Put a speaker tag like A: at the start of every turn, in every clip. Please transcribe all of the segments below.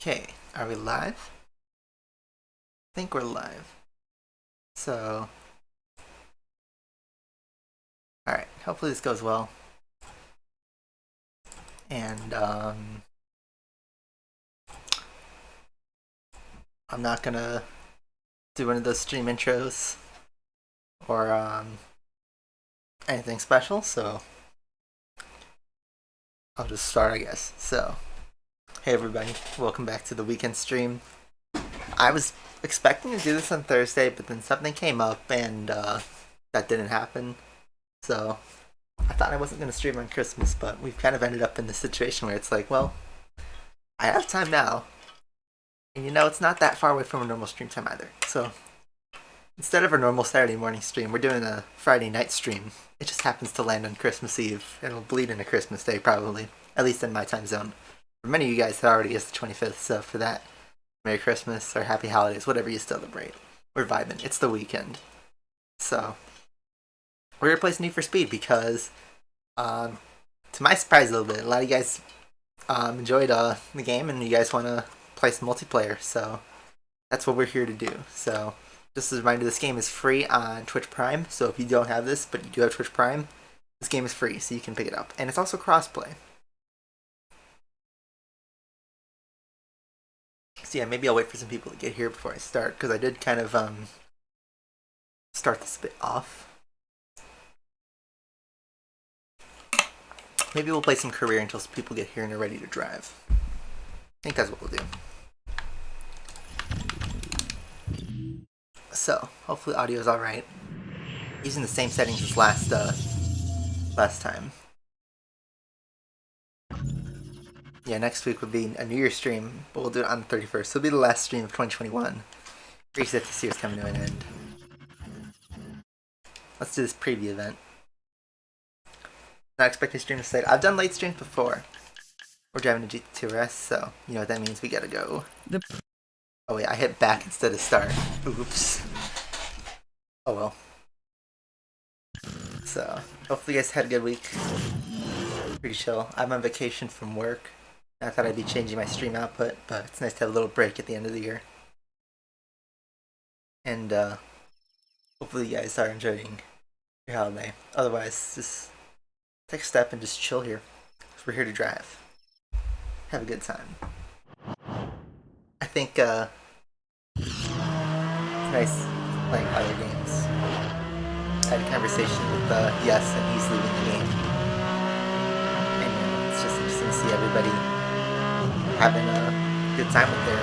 A: Okay, are we live? I think we're live. So, alright, hopefully this goes well. And, I'm not gonna do one of those stream intros or, anything special, so I'll just start, I guess. So, hey everybody, welcome back to the weekend stream. I was expecting to do this on Thursday, but then something came up and that didn't happen. So I thought I wasn't going to stream on Christmas, but we've kind of ended up in this situation where it's like, well, I have time now. And it's not that far away from a normal stream time either. So instead of a normal Saturday morning stream, we're doing a Friday night stream. It just happens to land on Christmas Eve. It'll bleed into Christmas Day probably, at least in my time zone. For many of you guys, it already is the 25th, so for that, Merry Christmas or Happy Holidays, whatever you celebrate. We're vibing. It's the weekend. So we're gonna play some Need for Speed because, to my surprise a little bit, a lot of you guys enjoyed the game and you guys want to play some multiplayer, so that's what we're here to do. So just as a reminder, this game is free on Twitch Prime, so if you don't have this but you do have Twitch Prime, this game is free, so you can pick it up. And it's also crossplay. So yeah, maybe I'll wait for some people to get here before I start, because I did kind of start this a bit off. Maybe we'll play some career until some people get here and are ready to drive. I think that's what we'll do. So, hopefully audio is alright. Using the same settings as last time. Yeah, next week would be a New Year's stream, but we'll do it on the 31st. It'll be the last stream of 2021. Reset this year's coming to an end. Let's do this preview event. Not expecting stream to stay. I've done late streams before. We're driving to GT2RS, so you know what that means. We gotta go. Oh wait, I hit back instead of start. Oops. Oh well. So, hopefully you guys had a good week. Pretty chill. I'm on vacation from work. I thought I'd be changing my stream output, but it's nice to have a little break at the end of the year. And hopefully you guys are enjoying your holiday. Otherwise, just take a step and just chill here, because we're here to drive. Have a good time. I think it's nice playing other games. I had a conversation with Yes, and he's leaving the game. And it's just interesting to see everybody having a good time with their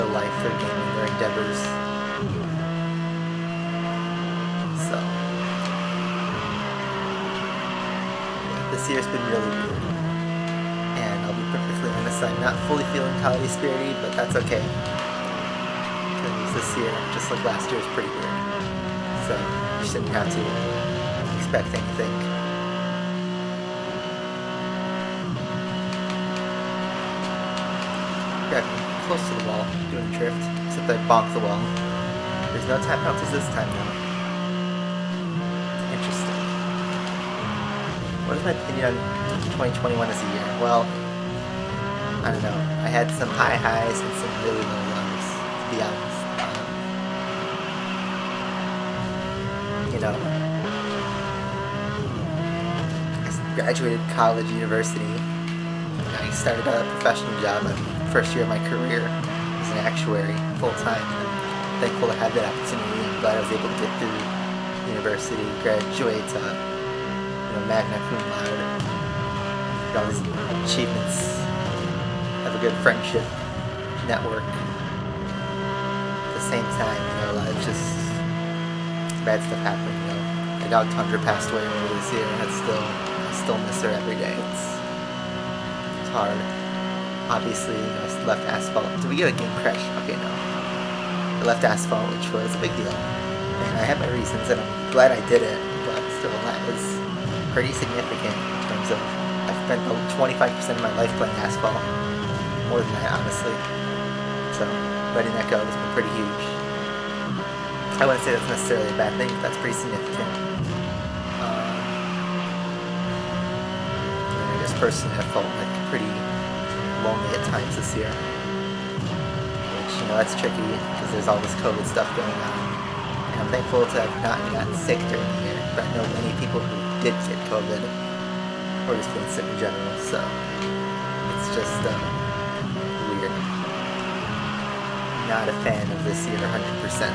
A: life, their gaming, their endeavors. So this year's been really weird, and I'll be perfectly honest, I'm not fully feeling holiday spirited, but that's okay, because this year, just like last year, is pretty weird, so you shouldn't have to expect anything. Driving close to the wall, doing drift, except I bonked the wall. There's no time penalties this time though. Interesting. What is my opinion on 2021 as a year? Well, I don't know. I had some high highs and some really low lows, to be honest. I graduated college, university. I started a professional job. I'm first year of my career as an actuary, full-time. I'm thankful to have that opportunity. I'm glad I was able to get through university, graduate, magna cum laude, get all these achievements, have a good friendship, network. At the same time, a lot of just bad stuff happened. My dog Tundra passed away earlier this year, and I still miss her every day. It's hard. Obviously, I left asphalt. Did we get a game crash? Okay, no. I left asphalt, which was a big deal. And I had my reasons, and I'm glad I did it, but still, that was pretty significant in terms of I've spent 25% of my life playing asphalt. More than that, honestly. So, letting that go has been pretty huge. I wouldn't say that's necessarily a bad thing, but that's pretty significant. I guess personally I felt like pretty only at times this year. Which, you know, that's tricky because there's all this COVID stuff going on. And I'm thankful to have not gotten sick during the year, but I know many people who did get COVID or just feeling sick in general, so it's just weird. Not a fan of this year 100%.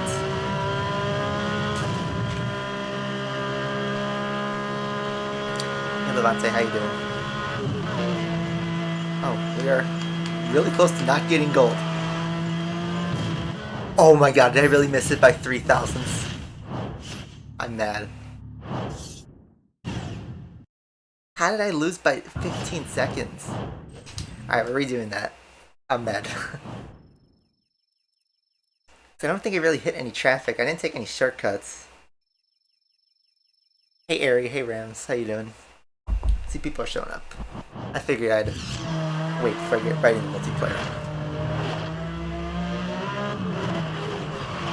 A: Hey Levante, how you doing? Oh, we are really close to not getting gold. Oh my god, did I really miss it by 3 thousandths? I'm mad. How did I lose by 15 seconds? Alright, we're redoing that. I'm mad. I don't think I really hit any traffic. I didn't take any shortcuts. Hey Ari, hey Rams, how you doing? See, people are showing up. I figured I'd wait before I get right into multiplayer.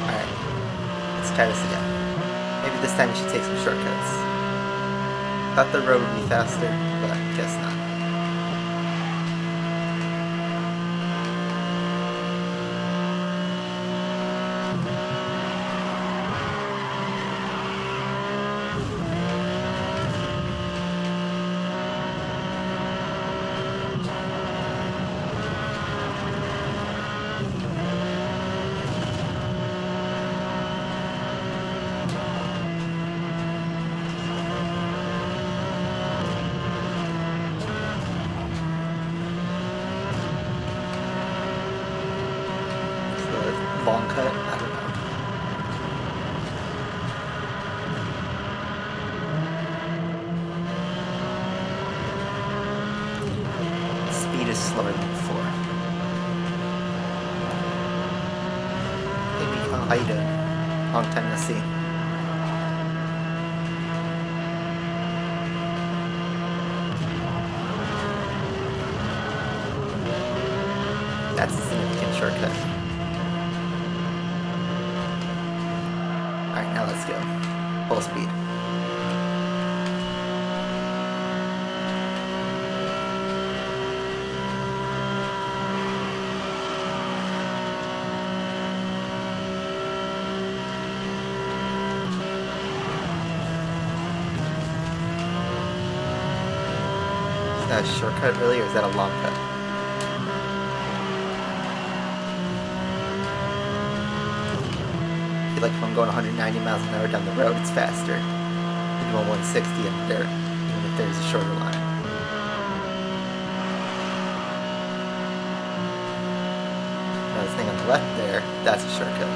A: Alright, let's try this again. Maybe this time we should take some shortcuts. Thought the road would be faster, but guess not. Long cut? I don't know. Speed is slower than before. Hey Miko, how you doing? Long time no see. That's a significant shortcut. Alright, now let's go. Full speed. Is that a shortcut really, or is that a long cut? Like if I'm going 190 miles an hour down the road, it's faster. I'm going 160 in the dirt, even if there's a shorter line. Now this thing on the left there, that's a shortcut.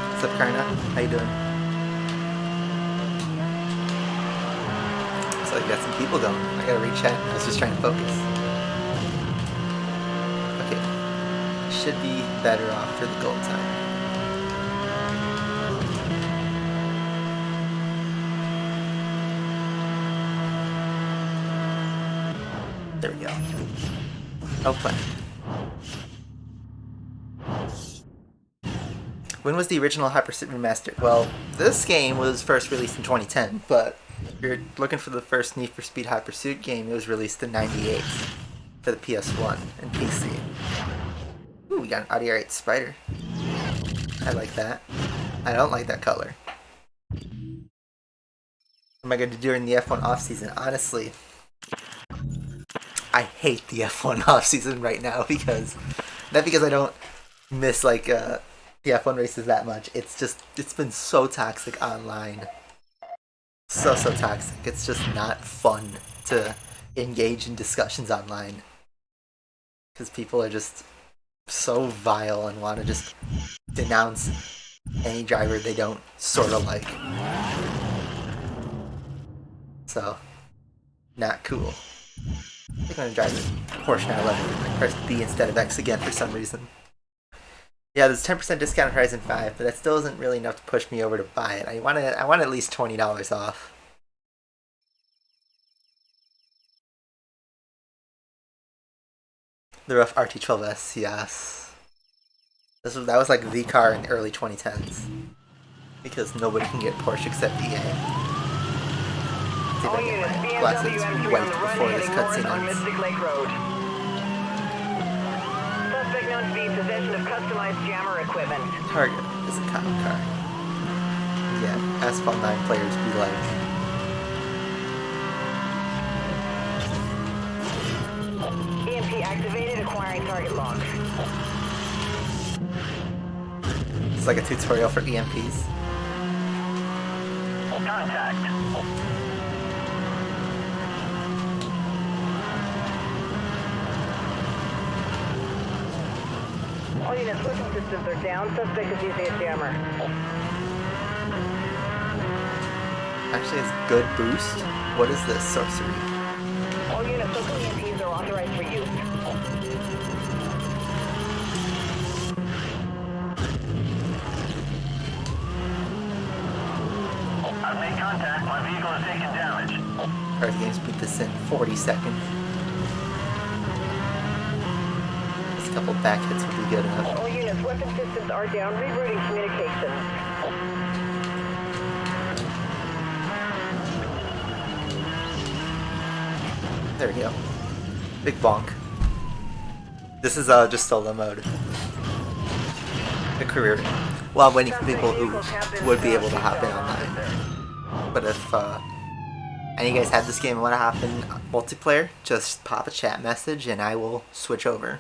A: What's up, Karna? How you doing? So you got some people going. I gotta read chat. I was just trying to focus. Okay. Should be better off for the gold time. There we go. Hopefully. When was the original Hot Pursuit Remastered? Well, this game was first released in 2010, but if you're looking for the first Need for Speed Hot Pursuit game, it was released in '98 for the PS1 and PC. Ooh, we got an Audi R8 Spider. I like that. I don't like that color. What am I going to do during the F1 off-season? Honestly, I hate the F1 off-season right now because... Not because I don't miss, like, the F1 races that much. It's just... It's been so toxic online. So toxic. It's just not fun to engage in discussions online. Because people are just so vile and want to just denounce any driver they don't sort of like. So, not cool. I think I'm going to drive the Porsche 911. I pressed B instead of X again for some reason. Yeah, there's 10% discount on Horizon 5, but that still isn't really enough to push me over to buy it. I want at least $20 off. The rough RT12S, yes. That was like the car in the early 2010s because nobody can get Porsche except EA. See if I can get my glasses white before this cutscene ends.
B: Suspect known to be in possession of customized jammer equipment.
A: Target is a cop car. Yeah, Asphalt 9 players be like.
B: EMP activated, acquiring target log.
A: It's like a tutorial for EMPs.
B: Contact. All units, weapon systems are down. Suspect is using a jammer.
A: Actually has good boost. What is this? Sorcery.
B: All units, local EMPs are authorized for use.
C: I've made contact. My vehicle has taken damage.
A: Card games beat this in 40 seconds. Just a couple back hits would be good enough.
B: All units, weapon systems are down. Rerouting communications.
A: There we go. Big bonk. This is just solo mode. A career. Well, I'm waiting for people who would be able to hop in online. But if any of you guys have this game and want to hop in multiplayer, just pop a chat message and I will switch over.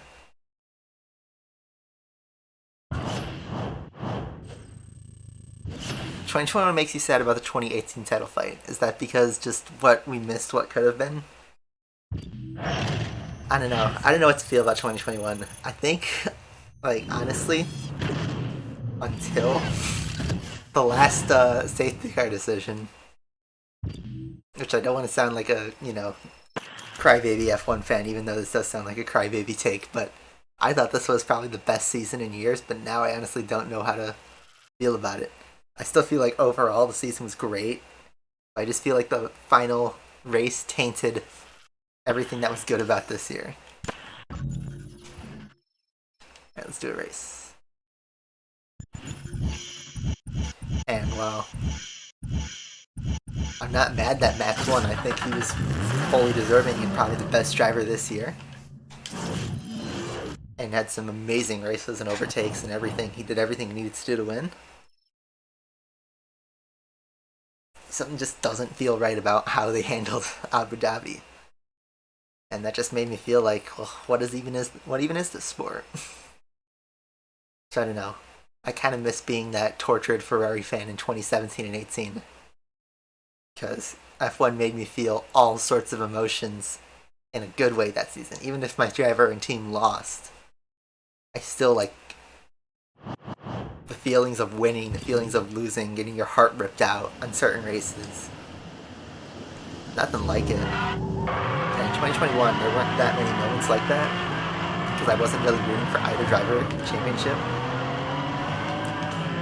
A: $2021 makes you sad about the 2018 title fight. Is that because just what we missed, what could have been? I don't know. I don't know what to feel about 2021. I think, like, honestly, until the last safety car decision, which I don't want to sound like a, crybaby F1 fan, even though this does sound like a crybaby take, but I thought this was probably the best season in years, but now I honestly don't know how to feel about it. I still feel like overall the season was great. I just feel like the final race tainted everything that was good about this year. Alright, let's do a race. And while I'm not mad that Max won, I think he was fully deserving and probably the best driver this year. And had some amazing races and overtakes and everything. He did everything he needed to do to win. Something just doesn't feel right about how they handled Abu Dhabi. And that just made me feel like, well, what even is this sport? So I don't know. I kind of miss being that tortured Ferrari fan in 2017 and 18. Because F1 made me feel all sorts of emotions in a good way that season. Even if my driver and team lost, I still like the feelings of winning, the feelings of losing, getting your heart ripped out on certain races. Nothing like it. And in 2021, there weren't that many moments like that, because I wasn't really rooting for either driver in the championship.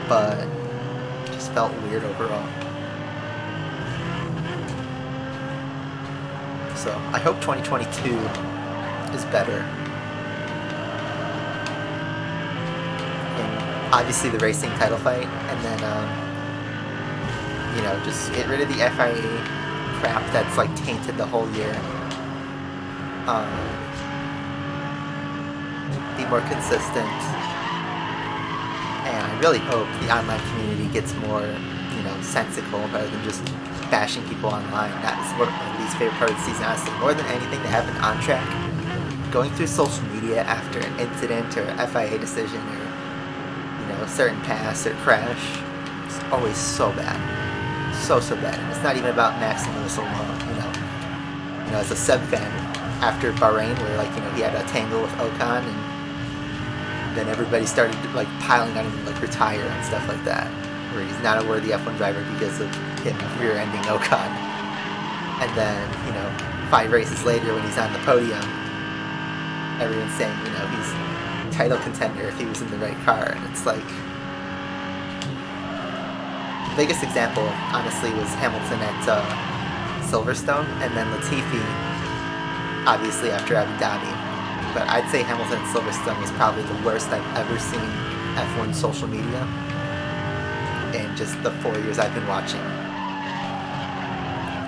A: But it just felt weird overall. So I hope 2022 is better. Obviously the racing title fight, and then, just get rid of the FIA crap that's, like, tainted the whole year. Be more consistent. And I really hope the online community gets more, sensical rather than just bashing people online. That was one of my least favorite part of the season, honestly. More than anything that happened on track, going through social media after an incident or FIA decision or a certain pass or crash, it's always so bad. So bad. And it's not even about Max and Lewis alone, as a sub fan, after Bahrain, where, he had a tangle with Ocon, and then everybody started, piling on him to, retire and stuff like that, where he's not a worthy F1 driver because of him rear-ending Ocon. And then, 5 races later when he's on the podium, everyone's saying, he's title contender if he was in the right car, and it's like the biggest example honestly was Hamilton at Silverstone, and then Latifi obviously after Abu Dhabi. But I'd say Hamilton at Silverstone was probably the worst I've ever seen F1 social media in just the 4 years I've been watching.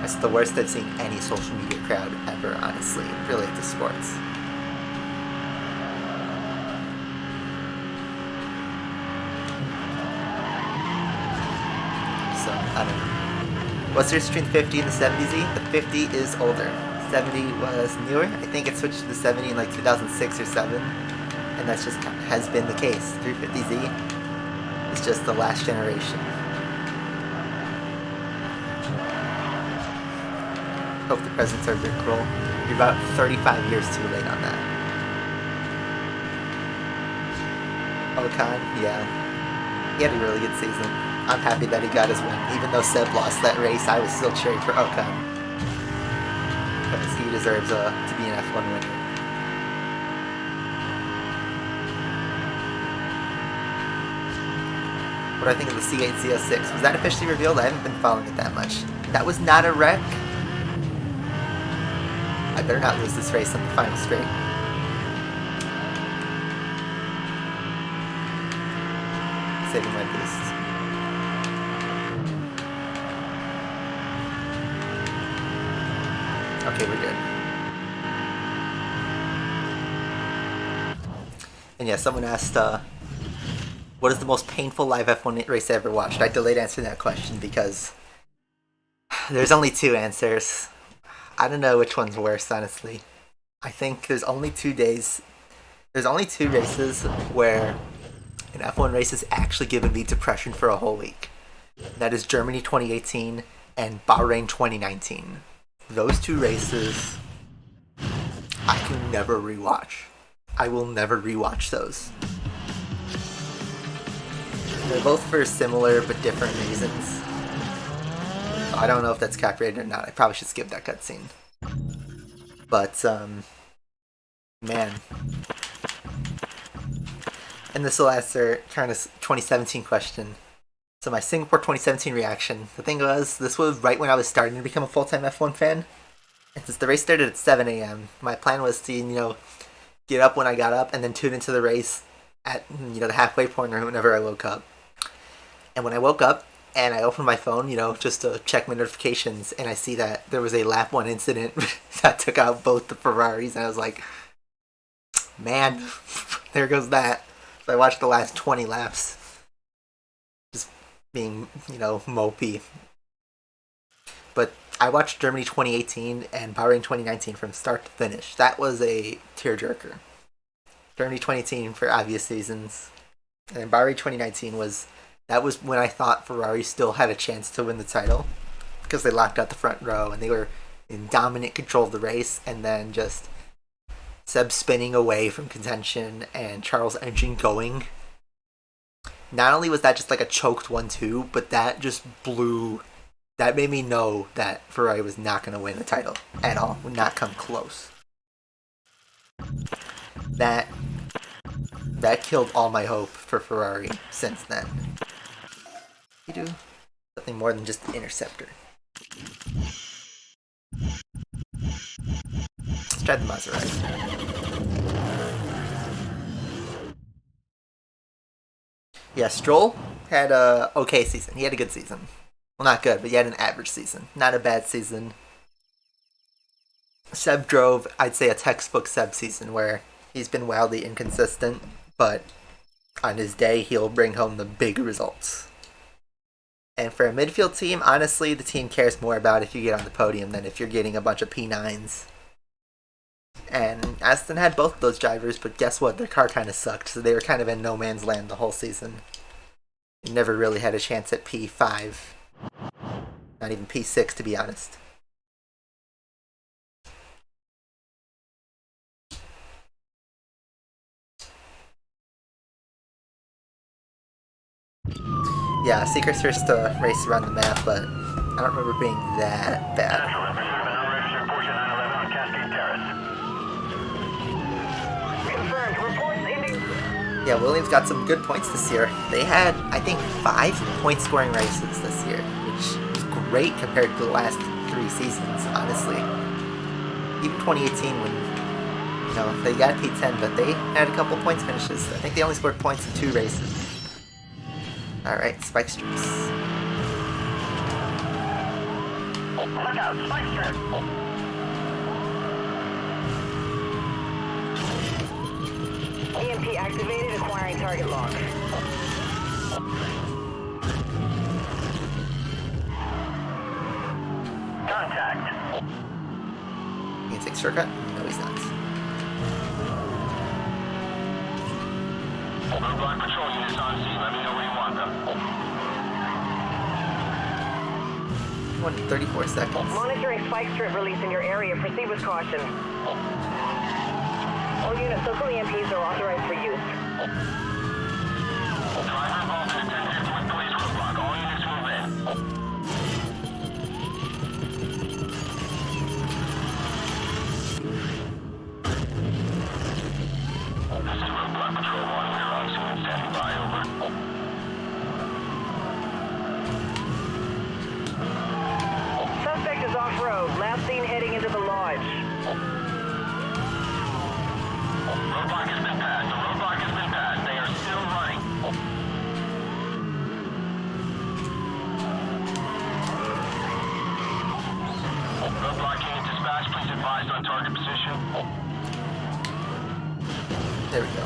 A: It's the worst I've seen any social media crowd ever, honestly, relate to sports. So, I don't know. What's yours between 50 and the 70Z? The 50 is older. 70 was newer. I think it switched to the 70 in like 2006 or 7. And that's just has been the case. 350Z is just the last generation. Hope the presents are Rickroll. You're about 35 years too late on that. Ocon, yeah. He had a really good season. I'm happy that he got his win. Even though Seb lost that race, I was still cheering for Ocon. Because he deserves to be an F1 winner. What do I think of the C8 Z06? Was that officially revealed? I haven't been following it that much. That was not a wreck. I better not lose this race on the final straight. Saving my boost. Okay, we're good. And yeah, someone asked, what is the most painful live F1 race I ever watched? I delayed answering that question because there's only two answers. I don't know which one's worse, honestly. I think there's only 2 days. There's only 2 races where an F1 race has actually given me depression for a whole week. That is Germany 2018 and Bahrain 2019. Those 2 races, I can never rewatch. I will never rewatch those. They're both for similar but different reasons. I don't know if that's copyrighted or not. I probably should skip that cutscene. But, man. And this will answer kind of 2017 question. So my Singapore 2017 reaction. The thing was, this was right when I was starting to become a full-time F1 fan. And since the race started at 7 a.m., my plan was to, get up when I got up and then tune into the race at, the halfway point or whenever I woke up. And when I woke up, and I opened my phone, just to check my notifications, and I see that there was a lap 1 incident that took out both the Ferraris, and I was like, man, there goes that. So I watched the last 20 laps, just being, mopey. But I watched Germany 2018 and Bahrain 2019 from start to finish. That was a tearjerker. Germany 2018 for obvious reasons, and Bahrain 2019 that was when I thought Ferrari still had a chance to win the title, because they locked out the front row and they were in dominant control of the race, and then just Seb spinning away from contention and Charles' engine going. Not only was that just like a choked 1-2, but that just that made me know that Ferrari was not going to win the title at all, would not come close. That killed all my hope for Ferrari since then. You do something more than just an interceptor. Let's try the Maserati. Yeah, Stroll had a okay season. He had a good season. Well, not good, but he had an average season. Not a bad season. Seb drove, I'd say, a textbook Seb season where he's been wildly inconsistent, but on his day, he'll bring home the big results. And for a midfield team, honestly, the team cares more about if you get on the podium than if you're getting a bunch of P9s. And Aston had both of those drivers, but guess what? Their car kind of sucked, so they were kind of in no man's land the whole season. They never really had a chance at P5. Not even P6, to be honest. Yeah, Secret's first to race around the map, but I don't remember being that bad. Yeah, Williams got some good points this year. They had, I think, 5 point-scoring races this year, which is great compared to the last 3 seasons, honestly. Even 2018, when you know, they got P10, but they had a couple points finishes. I think they only scored points in 2 races. Alright, spike strips.
C: Look out, spike strip.
B: EMP activated, acquiring target lock.
C: Contact.
A: He can take shortcut? No, he's not.
C: Roadblock patrol units on scene. Let me know where you want them.
A: 34 seconds.
B: Monitoring spike strip release in your area. Proceed with caution. All units, local EMPs are authorized for use.
C: Driver involved in a 10-10 police roadblock. All units move in. This is roadblock patrol 1. We're on scene and standing by. Over.
B: Suspect is off-road. Last seen heading into the lodge.
C: Roadblock has been passed. The roadblock has been passed. They are still running. Roadblock unit dispatch. Please advise on target position.
A: There we go.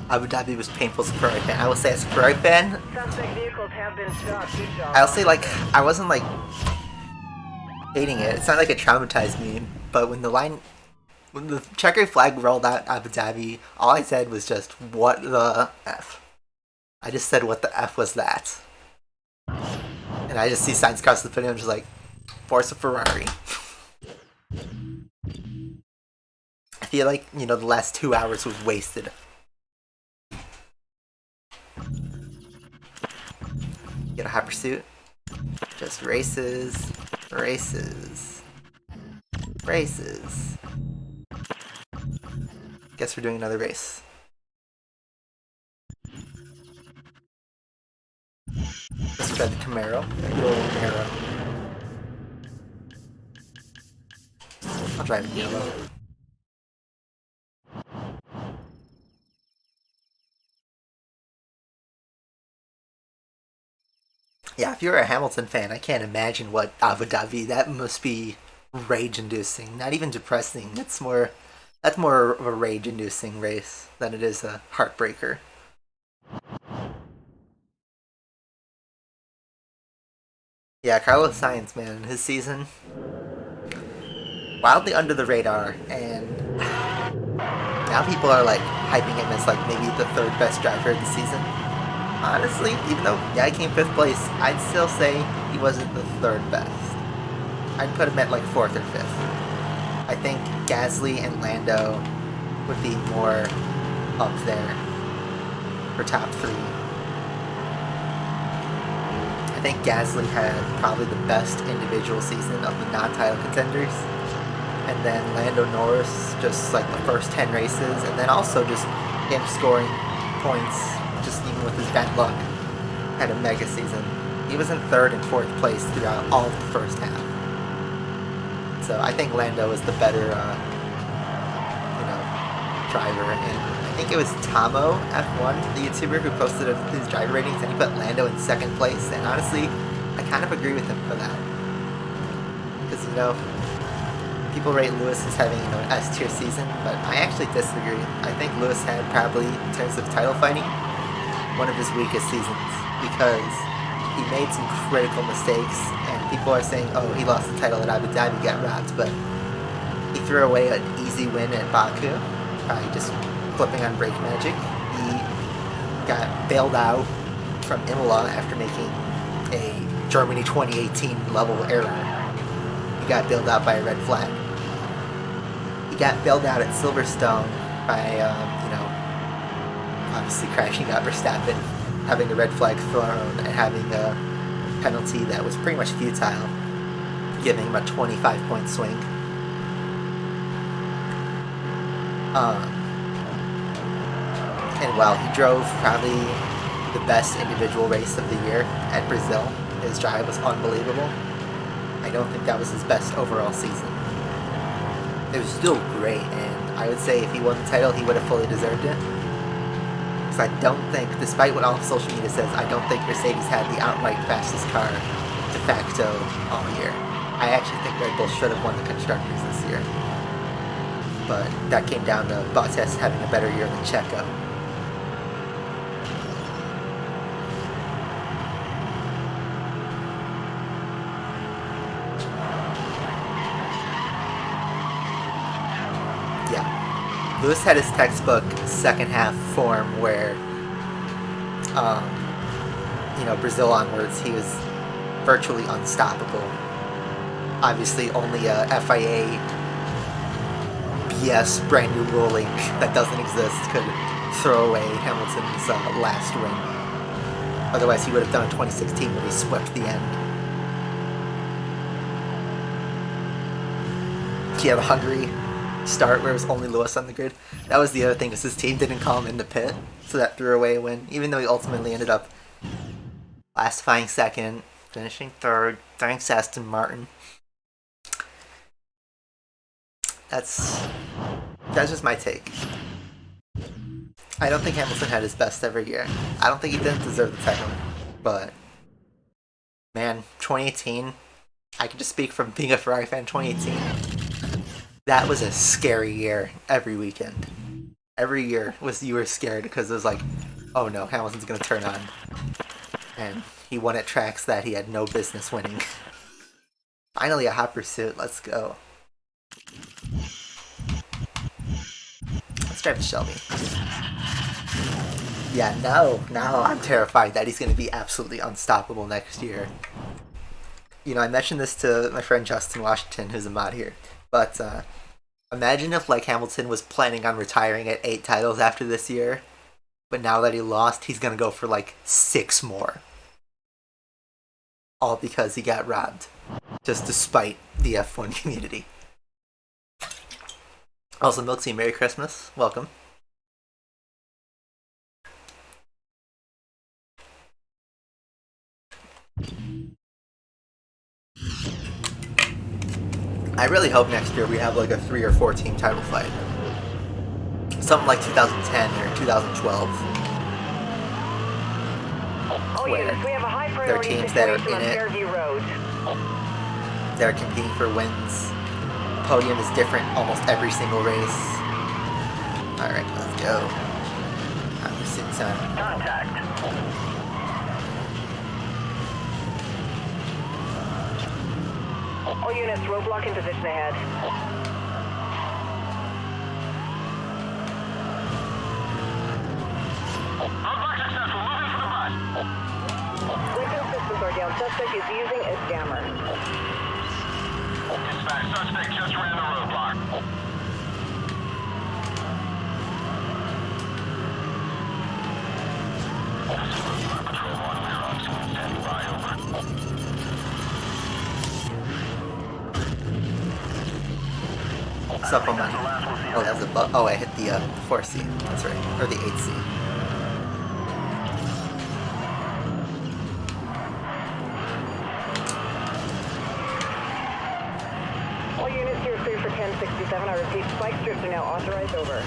A: Abu Dhabi was painful as a Ferrari fan. I will say as a Ferrari fan,
B: Suspect vehicles have been stopped. Good job.
A: I'll say like, I wasn't like hating it. It's not like it traumatized me, but when the checkered flag rolled out Abu Dhabi, all I said was just, what the F? I just said, what the F was that? And I just see signs across the video and I'm just like, Forza Ferrari. I feel like, you know, the last 2 hours was wasted. Get a hot pursuit. Just races, races, races. Guess we're doing another race. Let's try the Camaro. Camaro. I'll drive it yellow. Yeah, if you're a Hamilton fan, I can't imagine what Abu Dhabi, that must be rage-inducing. Not even depressing. That's more of a rage-inducing race than it is a heartbreaker. Yeah, Carlos Sainz, man, his season, wildly under the radar, and now people are like hyping him as like maybe the 3rd best driver of the season. Honestly, even though, yeah, he came 5th place, I'd still say he wasn't the 3rd best. I'd put him at like 4th or 5th. I think Gasly and Lando would be more up there for top 3. I think Gasly had probably the best individual season of the non-title contenders. And then Lando Norris, just like the first 10 races, and then also just him scoring points, just even with his bad luck, had a mega season. He was in 3rd and 4th place throughout all of the first half. So I think Lando was the better, driver. And I think it was Tomo F1, the YouTuber, who posted his driver ratings, and he put Lando in 2nd place. And honestly, I kind of agree with him for that. Because, people rate Lewis as having, an S-tier season, but I actually disagree. I think Lewis had probably, in terms of title fighting, one of his weakest seasons, because he made some critical mistakes, and people are saying, oh, he lost the title at Abu Dhabi, got robbed, but he threw away an easy win at Baku by just flipping on brake magic. He got bailed out from Imola after making a Germany 2018 level error. He got bailed out by a red flag. He got bailed out at Silverstone by, obviously crashing out Verstappen, having the red flag thrown, and having a penalty that was pretty much futile, giving him a 25-point swing. And while he drove probably the best individual race of the year at Brazil, his drive was unbelievable, I don't think that was his best overall season. it was still great, and I would say if he won the title, he would have fully deserved it. Because I don't think, despite what all of social media says, I don't think Mercedes had the outright fastest car de facto all year. I actually think Red Bull should have won the Constructors this year. But that came down to Bottas having a better year than Checo. Yeah. Lewis had his textbook second half form where, Brazil onwards, he was virtually unstoppable. Obviously, only a FIA BS brand new ruling that doesn't exist could throw away Hamilton's last win. Otherwise, he would have done in 2016 when he swept the end. He had a Hungary start where it was only Lewis on the grid. That was the other thing, is his team didn't call him into pit, so that threw away a win, even though he ultimately ended up classifying second, finishing third, thanks Aston Martin. That's just my take. I don't think Hamilton had his best every year. I don't think he didn't deserve the title. But, man, 2018, I can just speak from being a Ferrari fan, 2018, that was a scary year every weekend. Every year you were scared because it was like, oh no, Hamilton's going to turn on. And he won at tracks that he had no business winning. Finally a hot pursuit, let's go. Let's drive to Shelby. Yeah, now I'm terrified that he's going to be absolutely unstoppable next year. I mentioned this to my friend Justin Washington, who's a mod here, but imagine if Hamilton was planning on retiring at 8 titles after this year, but now that he lost, he's going to go for 6 more. All because he got robbed, just despite the F1 community. Also, Milksy, Merry Christmas. Welcome. I really hope next year we have a 3 or 4 team title fight. Something like 2010 or 2012. Where there are teams that are in it. They're competing for wins. Podium is different almost every single race. Alright, let's go. I'm just sitting time.
C: Contact.
B: All units, roadblock in position ahead.
C: Roadblock successful. Moving for the bus.
B: Weapon systems are down. Suspect is using a jammer.
C: Dispatch, suspect just ran the roadblock. Patrol 1, we're on scene, standing by, over.
A: What's up on my... Oh, that's a bug. Oh, I hit the 4C. That's right. Or the 8C.
B: All units here clear for 1067. I repeat, spike strips are now authorized over.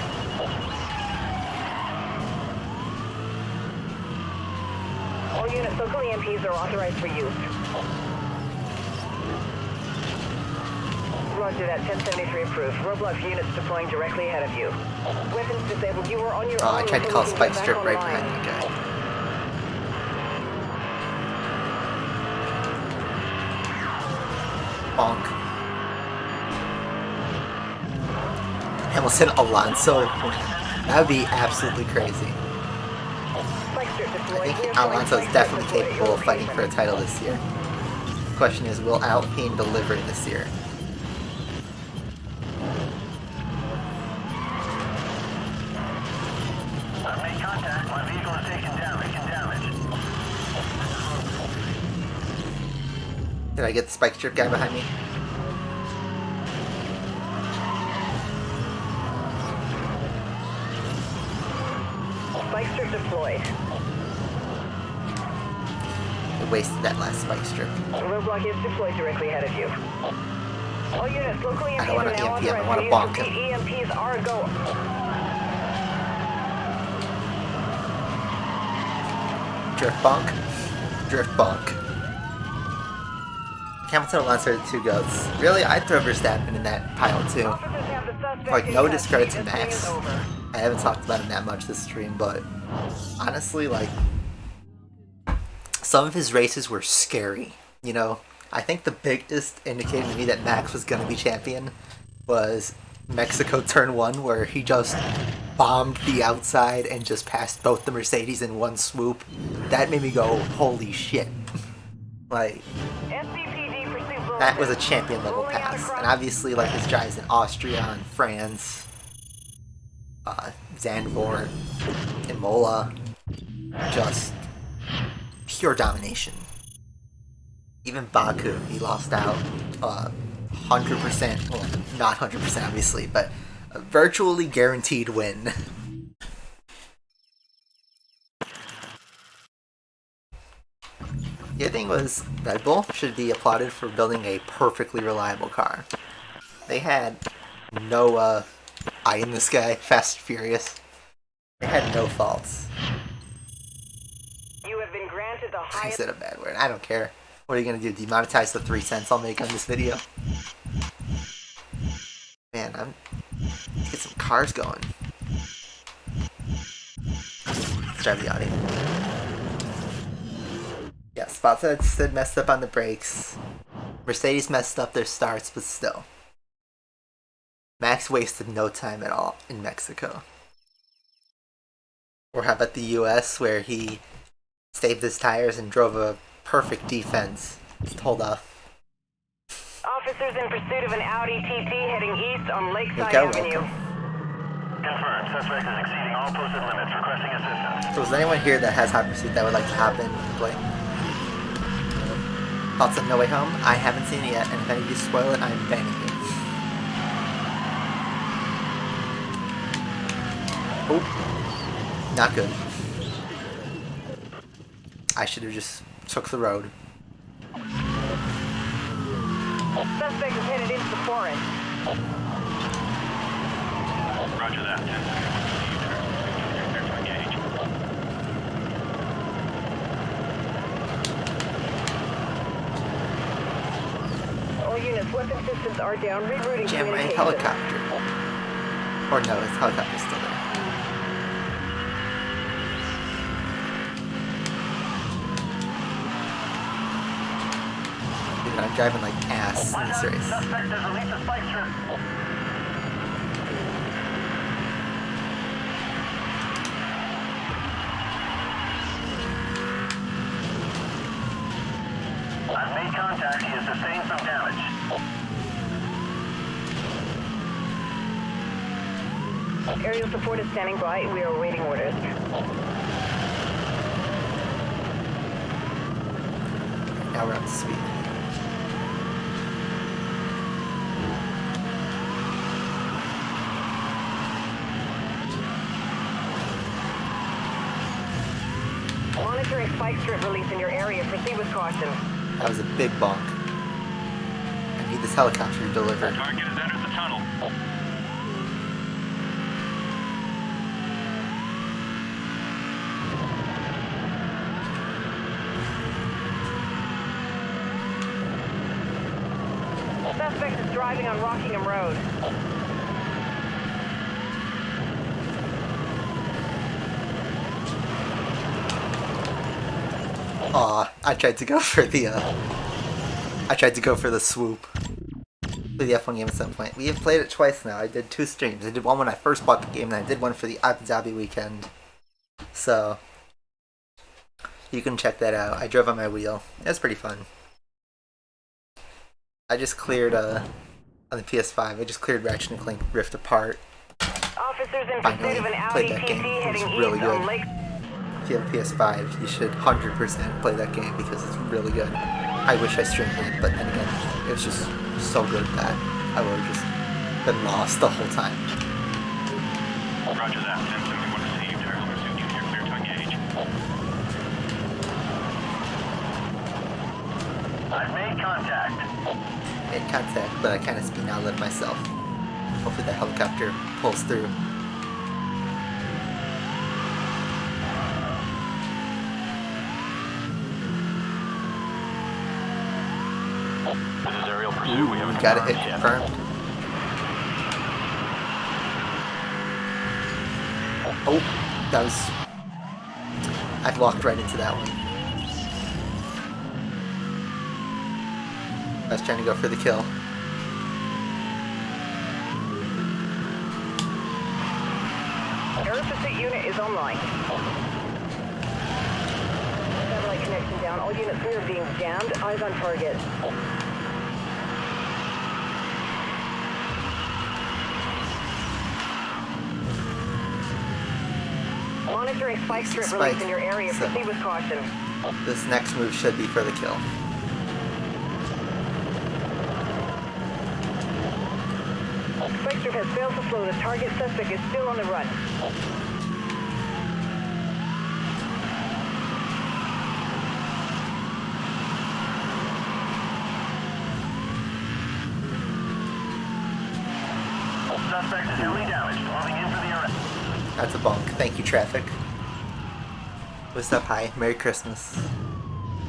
B: All units, local EMPs are authorized for use. Roger that, 1073 approved. Roadblock units deploying directly ahead of you. Weapons disabled. You are on your own.
A: I tried to call spike strip right behind the guy. Bonk. Hamilton Alonso. That would be absolutely crazy. I think Alonso is definitely capable of fighting for a title this year. The question is, will Alpine deliver this year?
C: I've made contact. My vehicle is taking damage.
A: Did I get the spike strip guy behind me?
B: Spike strip deployed.
A: I wasted that last spike strip.
B: Roadblock is deployed directly ahead of you. All units, local EMPs
A: I don't want
B: are
A: to
B: now
A: EMP him, I want to
B: authorized
A: bonk
B: for
A: him.
B: use. Repeat, EMPs are a go.
A: Drift bonk. Drift bonk. Hamilton Lancer 2 goats. Really, I'd throw Verstappen in that pile too.
B: Officers have the suspect
A: Like,
B: in
A: no
B: custody.
A: discredit to
B: This thing
A: Max.
B: is over.
A: I haven't talked about him that much this stream, but honestly, like, some of his races were scary. You know, I think the biggest indicator to me that Max was going to be champion was Mexico Turn 1, where he just bombed the outside and just passed both the Mercedes in one swoop. That made me go, holy shit. Like,
B: SCPD pursuit bulletin.
A: that was a champion level
B: Rolling out
A: pass.
B: across-
A: And obviously, like, his drives in Austria and France, Zandvoort, Imola, just pure domination. Even Baku, he lost out 100%, well, not 100% obviously, but a virtually guaranteed win. The other thing was, Red Bull should be applauded for building a perfectly reliable car. They had no eye in the sky, Fast and Furious. They had no faults.
B: You have been granted the
A: I
B: highest.
A: said a bad word. I don't care. What are you gonna do? Demonetize the 3 cents I'll make on this video? Man, let's get some cars going. Let's drive the Audi. Yeah, Sid messed up on the brakes. Mercedes messed up their starts, but still. Max wasted no time at all in Mexico. Or how about the US, where he saved his tires and drove a perfect defense. Just hold off.
B: Officers in pursuit of an Audi TT heading east on Lakeside
A: Cookeh,
B: Avenue.
A: welcome.
C: Confirmed. Suspect is exceeding all posted limits. Requesting assistance.
A: So is there anyone here that has Hot Pursuit that would like to hop in and play? Thoughts on No Way Home? I haven't seen it yet, and if any of you spoil it, I'm banning it. Oh, not good. I should have just took the road.
B: Suspect is headed into the forest.
C: Roger that. 10 seconds. Clear to engage.
B: All units, weapon systems are down. Rerouting
A: Jam my
B: communication.
A: helicopter. Or no, his helicopter's still there. Dude, I'm driving like ass in this race.
C: Suspect has released a spike strip. I've made contact. He has sustained some damage.
B: Aerial support is standing by. We are awaiting orders.
A: Now we're up to speed.
B: Monitoring spike strip release in your area. Proceed with caution.
A: That was a big bonk. I need this helicopter to deliver.
C: Target has entered the tunnel.
B: Suspect is driving on Rockingham Road.
A: Aw, I tried to go for the swoop for the F1 game at some point. We have played it twice now. I did 2 streams. I did one when I first bought the game, and I did one for the Abu Dhabi weekend. So you can check that out. I drove on my wheel. It was pretty fun. I just cleared on the PS5. I just cleared Ratchet and Clank Rift Apart.
B: Officers in
A: Finally
B: pursuit of an
A: played
B: Audi
A: that
B: TT
A: game. It was
B: heading
A: really
B: east on
A: good.
B: Lake.
A: If you have a PS5, you should 100% play that game because it's really good. I wish I streamed it, but then again, it was just so good that I would have just been lost the whole time.
C: Roger that. 1071 received. Aerial pursuit unit, you're clear to engage. I've made contact.
A: in contact, but I kind of speed out myself. Hopefully the helicopter pulls through.
C: This is aerial pursuit. We have a
A: Got a hit
C: confirmed
A: confirmed. Oh, that was... I walked right into that one. I was trying to go for the kill.
B: Air pursuit unit is online. Satellite connection down. All units, we are being jammed. Eyes on target. Monitoring spike strip
A: Spike.
B: release in your area.
A: So-
B: Proceed with caution.
A: This next move should be for the kill.
B: Spike strip has failed to flow. The target suspect is still on the run.
C: Suspect is heavily damaged. Moving in for the arrest.
A: That's a bonk. Thank you, traffic. What's up? Hi. Merry Christmas.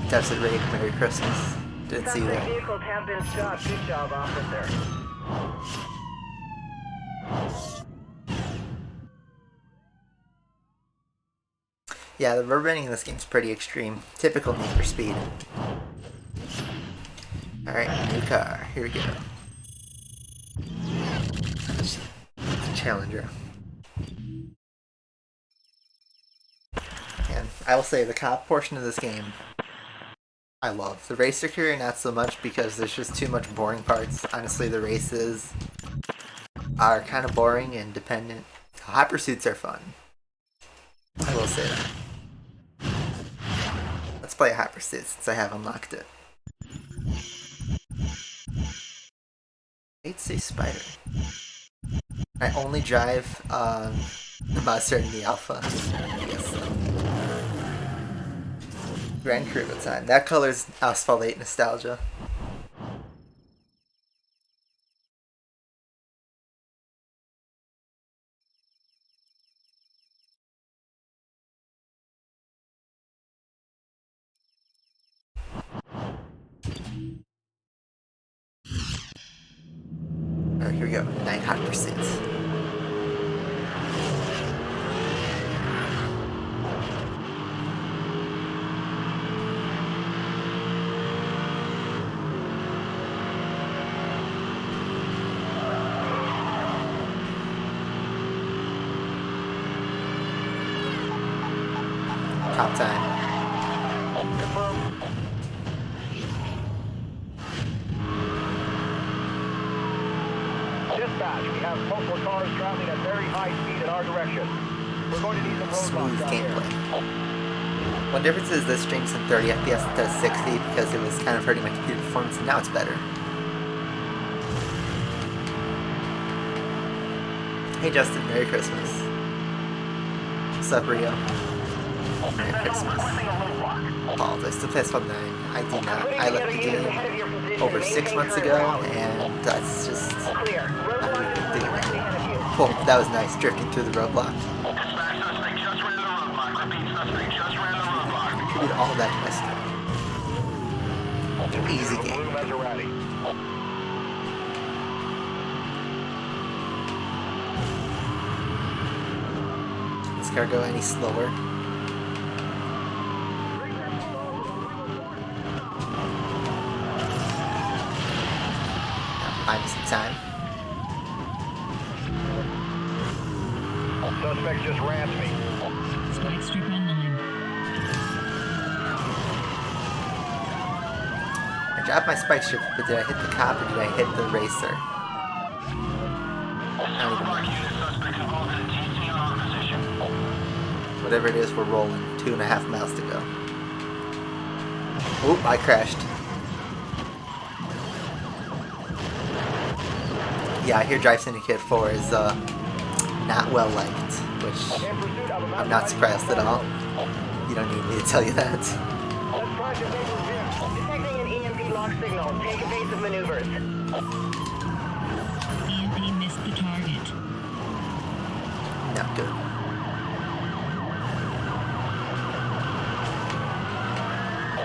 A: Desert Raid. Merry Christmas. Didn't see
B: Suspect
A: that.
B: vehicles have been stopped. Good job, officer.
A: Yeah, the rubber banding in this game is pretty extreme. Typical Need for Speed. Alright, new car. Here we go. Challenger. And I will say the cop portion of this game I love. The racer career not so much because there's just too much boring parts. Honestly, the races are kind of boring and dependent. Hot pursuits are fun. I will say that. Let's play a hot pursuit since I have unlocked it. I'd say Spider. I only drive the Mustard in the Alpha. I guess so. Grand Caribou time. That color's Asphalt 8 nostalgia. Alright, here we go. 9 hot pursuits. Top time.
D: Dispatch, we have multiple cars traveling at very high speed in our direction. We're going to need some
A: Smooth
D: roadblocks down here.
A: gameplay. One difference is this streams in 30 FPS instead of 60 because it was kind of hurting my computer performance, and now it's better. Hey Justin, Merry Christmas. What's up, Rio? Merry Christmas. Apologize to PS5 9. I do not. I left the game over 6 months ago, and that's just
B: Clear.
A: not
B: Roadblock
A: really
B: is
A: been doing
B: directly
A: it.
B: ahead of you.
A: Cool, that was nice, drifting through the roadblock.
C: Dispatch suspect just ran the roadblock. Repeat, suspect just ran the roadblock.
A: Did all that to my stuff. Easy
D: Blue
A: game.
D: Maserati.
A: This car go any slower? Buy me some time.
D: Suspect just rammed me.
E: Spike strip online.
A: I dropped my spike strip, but did I hit the cop or did I hit the racer? I don't even know.
C: Suspect involved in a TC on our position.
A: Whatever it is, we're rolling. 2.5 miles to go. Oop, I crashed. Yeah, I hear Drive Syndicate 4 is not well liked, which I'm not surprised at all. You don't need me to tell you that.
B: Detecting an EMP lock signal. Take evasive maneuvers.
E: EMP missed the target.
A: Not good.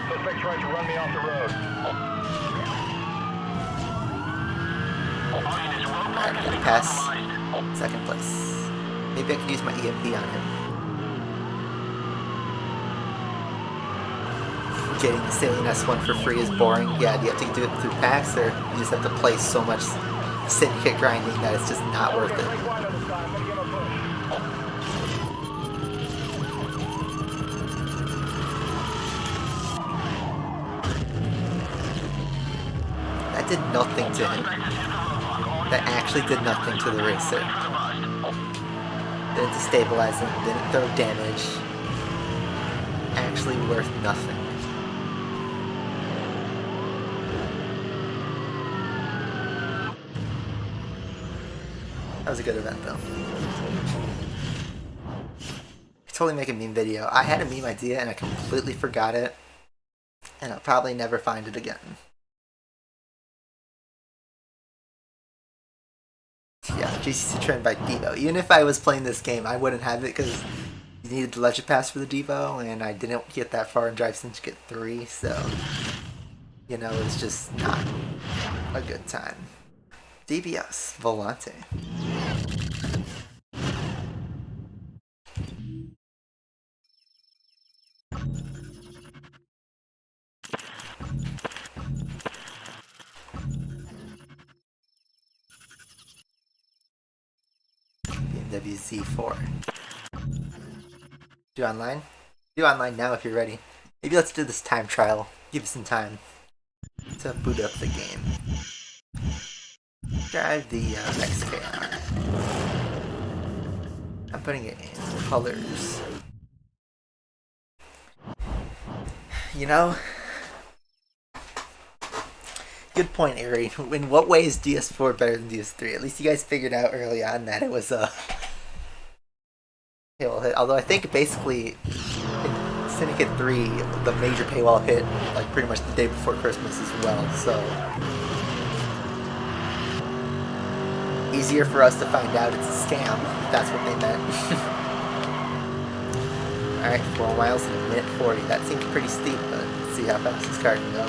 D: Suspect tried to run me off the road.
A: Alright, I'm gonna pass. Second place. Maybe I could use my EMP on him. Getting the Salient S1 for free is boring. Yeah, do you have to do it through packs, or you just have to play so much syndicate grinding that it's just not worth it?
D: Break wide on this guy. I'm gonna give him a push.
A: That did nothing to him. That actually did nothing to the racer. Didn't destabilize him, didn't throw damage. Actually worth nothing. That was a good event though. Totally make a meme video. I had a meme idea and I completely forgot it. And I'll probably never find it again. Yeah, GCC trend by Devo. Even if I was playing this game, I wouldn't have it because you needed the Legend Pass for the Devo, and I didn't get that far in Drive Syndicate 3, so, you know, it's just not a good time. DBS, Volante. BMW Z4. Do online? Do online now if you're ready. Maybe let's do this time trial. Give us some time to boot up the game. Drive the XKR. I'm putting it in colors. You know, good point, Ari. In what way is DS4 better than DS3? At least you guys figured out early on that it was a paywall hit. Although I think basically in Syndicate 3, the major paywall hit like pretty much the day before Christmas as well. So easier for us to find out it's a scam. If that's what they meant. Alright, 4 miles in a minute 40. That seems pretty steep, but let's see how fast this car can go.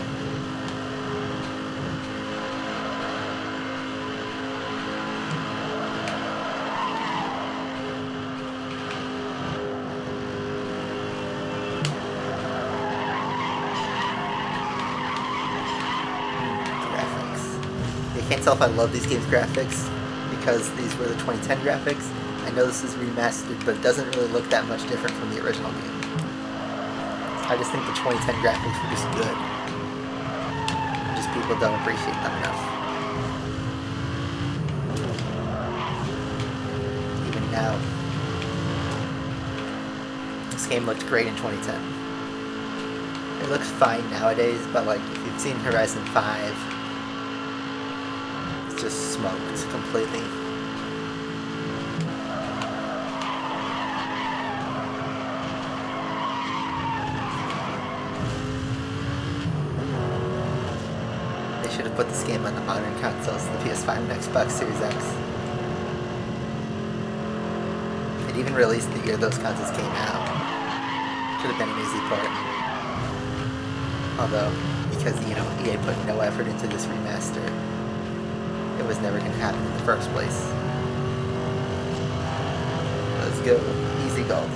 A: Graphics. You can't tell if I love these games' graphics because these were the 2010 graphics. I know this is remastered, but it doesn't really look that much different from the original game. I just think the 2010 graphics were just good. Just people don't appreciate them enough. Even now. This game looked great in 2010. It looks fine nowadays, but like if you've seen Horizon 5, it's just smoked completely. Should have put this game on the modern consoles, the PS5 and Xbox Series X. It even released the year those consoles came out. Should have been an easy port. Although, because, you know, EA put no effort into this remaster, it was never going to happen in the first place. Let's go. Easy gold.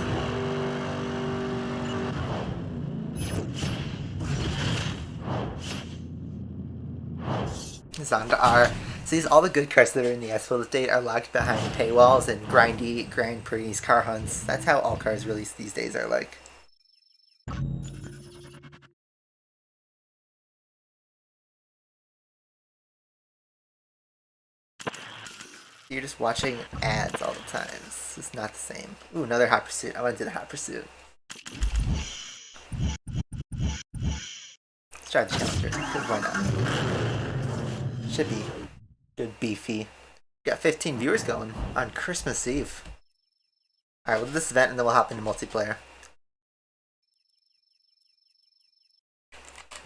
A: It's on to R. See, all the good cars that are in the S-Full Estate are locked behind paywalls and grindy Grand Prix car hunts. That's how all cars released these days are like. You're just watching ads all the time. It's not the same. Ooh, another Hot Pursuit. I want to do the Hot Pursuit. Let's try the Challenger, because why not? Should be good beefy. Got 15 viewers going on Christmas Eve. Alright, we'll do this event and then we'll hop into multiplayer.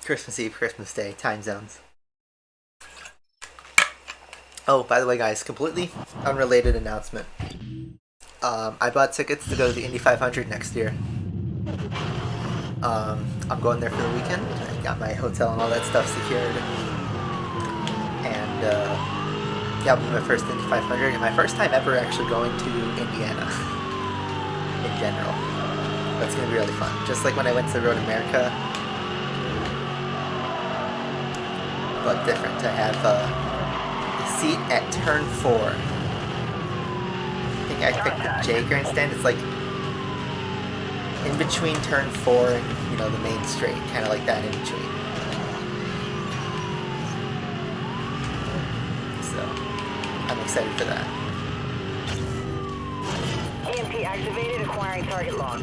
A: Christmas Eve, Christmas Day, time zones. Oh, by the way, guys, completely unrelated announcement. I bought tickets to go to the Indy 500 next year. I'm going there for the weekend. I got my hotel and all that stuff secured. And, yeah, it'll be my first Indy 500 and my first time ever actually going to Indiana in general. That's going to be really fun. Just like when I went to Road America, but different. I have a seat at turn 4. I think I picked the J grandstand. It's like in between turn 4 and, you know, the main straight, kind of like that in between. So, I'm excited for that.
B: EMP activated, acquiring target log.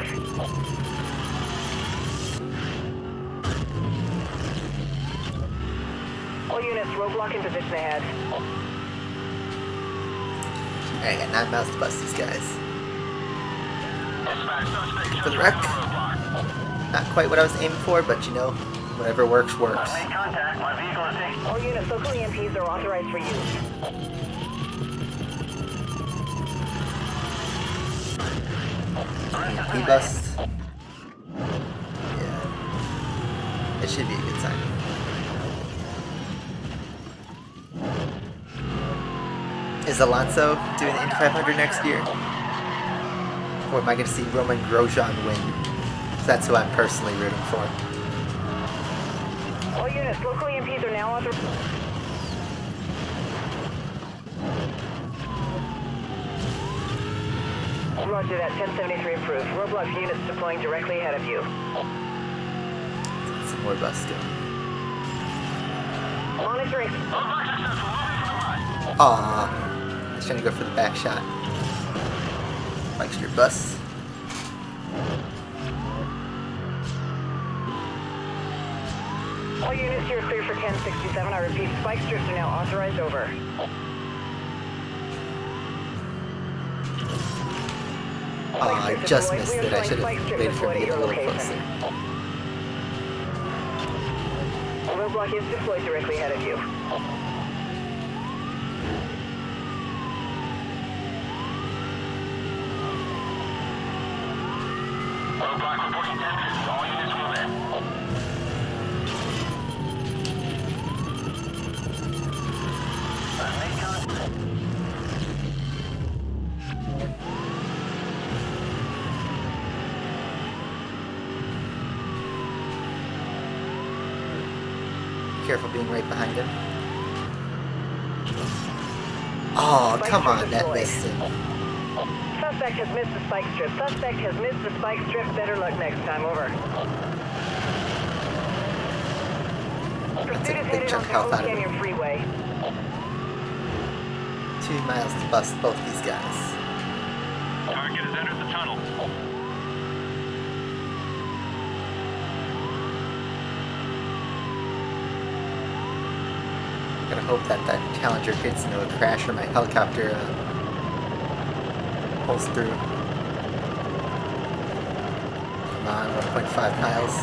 B: All units, roadblock in position ahead.
A: Alright, I got 9 miles to bust these guys.
C: Dispatch suspect
A: For the
C: just
A: wreck.
C: around the roadblock.
A: Not quite what I was aiming for, but you know, whatever works, works.
C: I've made contact. My vehicle is taking.
B: All units, local EMPs are authorized for use.
A: EMP bust. Yeah. It should be a good time. Is Alonso doing the Indy 500 next year? Or am I going to see Roman Grosjean win? That's who I'm personally rooting for.
B: All units, local EMPs are now authorized. Roger that, 1073 approved. Roadblock units deploying directly ahead of you.
A: Some more busts going.
B: Monitoring.
C: Roadblock successful. Moving for the line.
A: Aww. I was trying to go for the back shot. Mike's your bus.
B: All units, you're clear for 1067. I repeat, spike strips are now authorized over.
A: I just missed it. I should have waited for him to get a little closer.
B: A roadblock is deployed directly ahead of you.
C: Roadblock reporting 1050. All units move in. I've made contact.
A: Careful being right behind him. Oh, come on, that missed him.
B: Suspect has missed the spike strip. Suspect has missed the spike strip. Better luck next time. Over.
A: That's
B: Pursuit
A: a
B: is
A: big
B: headed
A: chunk
B: onto
A: health out
B: Cookeh
A: of him.
B: Canyon Freeway.
A: 2 miles to bust both these guys.
C: Target has entered the tunnel.
A: Gotta hope that that Challenger gets into a crash or my helicopter pulls through. Come on, 1.5 miles.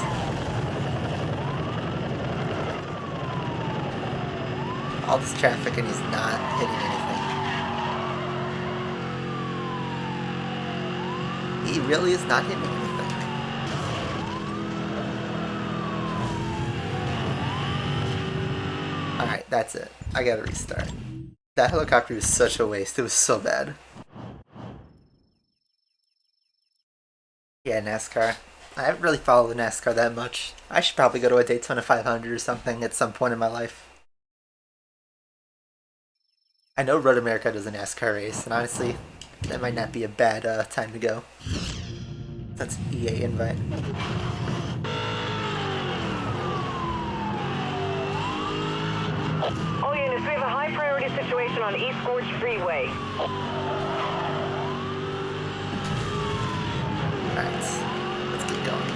A: All this traffic and he's not hitting anything. He really is not hitting anything. Alright, that's it. I gotta restart. That helicopter was such a waste. It was so bad. Yeah, NASCAR. I haven't really followed NASCAR that much. I should probably go to a Daytona 500 or something at some point in my life. I know Road America does a NASCAR race, and honestly, that might not be a bad time to go. That's an EA invite.
B: All units, we have a high priority situation on East Gorge Freeway.
A: Alright, let's get going.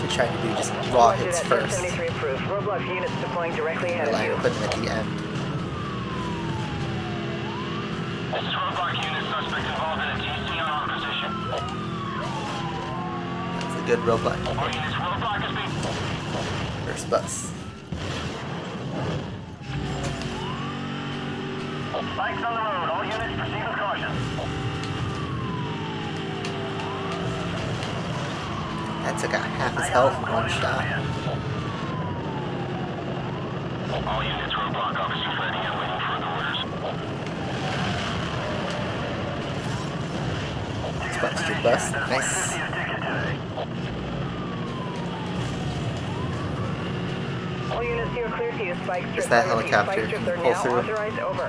A: Should try to do just raw
B: Roger
A: hits
B: that,
A: first.
B: 1073 approved. Roadblock units deploying directly ahead of
A: Rely
B: you.
A: on putting them at the end.
C: This is roadblock unit. Suspect involved in a TC on our position.
A: That's a good roadblock.
C: All units, roadblock is being...
A: First bus.
C: Spikes on the road. All units proceed with caution.
A: That took out half his health in one shot.
C: All units, roadblock officers ready and waiting for the orders.
A: Spike strip bus. Nice.
B: All units, you are clear to use spike strips.
A: Is that
B: I repeat,
A: helicopter?
B: Spike strips
A: Can
B: are
A: you pull
B: now
A: through?
B: authorized. Over.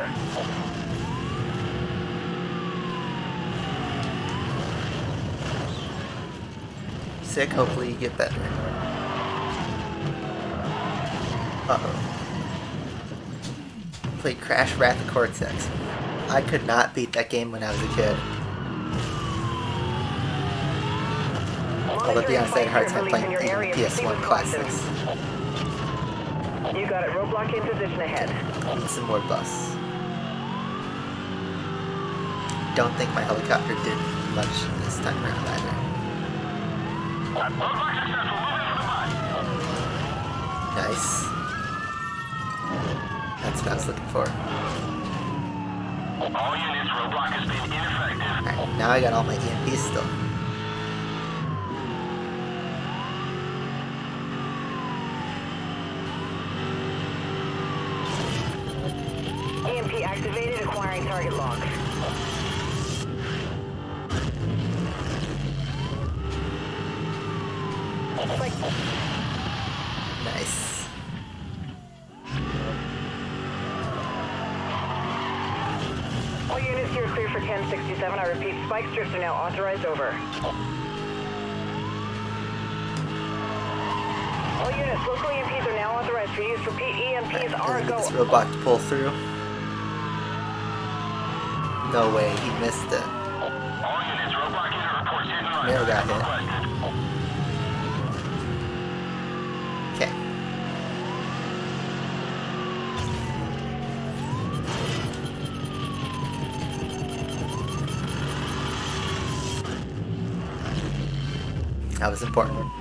A: Sick, hopefully you get better. Uh-oh. Played Crash Wrath of Cortex. I could not beat that game when I was a kid. Although to be honest, I had a hard time playing even PS1 classics.
B: You got it. Roadblock in position ahead.
A: Need some more bus. Don't think my helicopter did much this time around either.
C: Roadblock successful. Moving for the bus.
A: Nice. That's what I was looking for.
C: All units, roadblock has been ineffective.
A: Alright, now I got all my EMPs still.
B: EMP activated. Acquiring target lock.
A: Nice.
B: All units, you're clear for 1067. I repeat, spike strips are now authorized. Over. All units, local EMPs are now authorized for use. Repeat, EMPs are
A: Get
B: go.
A: this robot to pull through. No way, he missed it.
C: All units, roadblock unit reports hit and run.
A: Never got hit.
C: Requested.
A: Okay. That was important.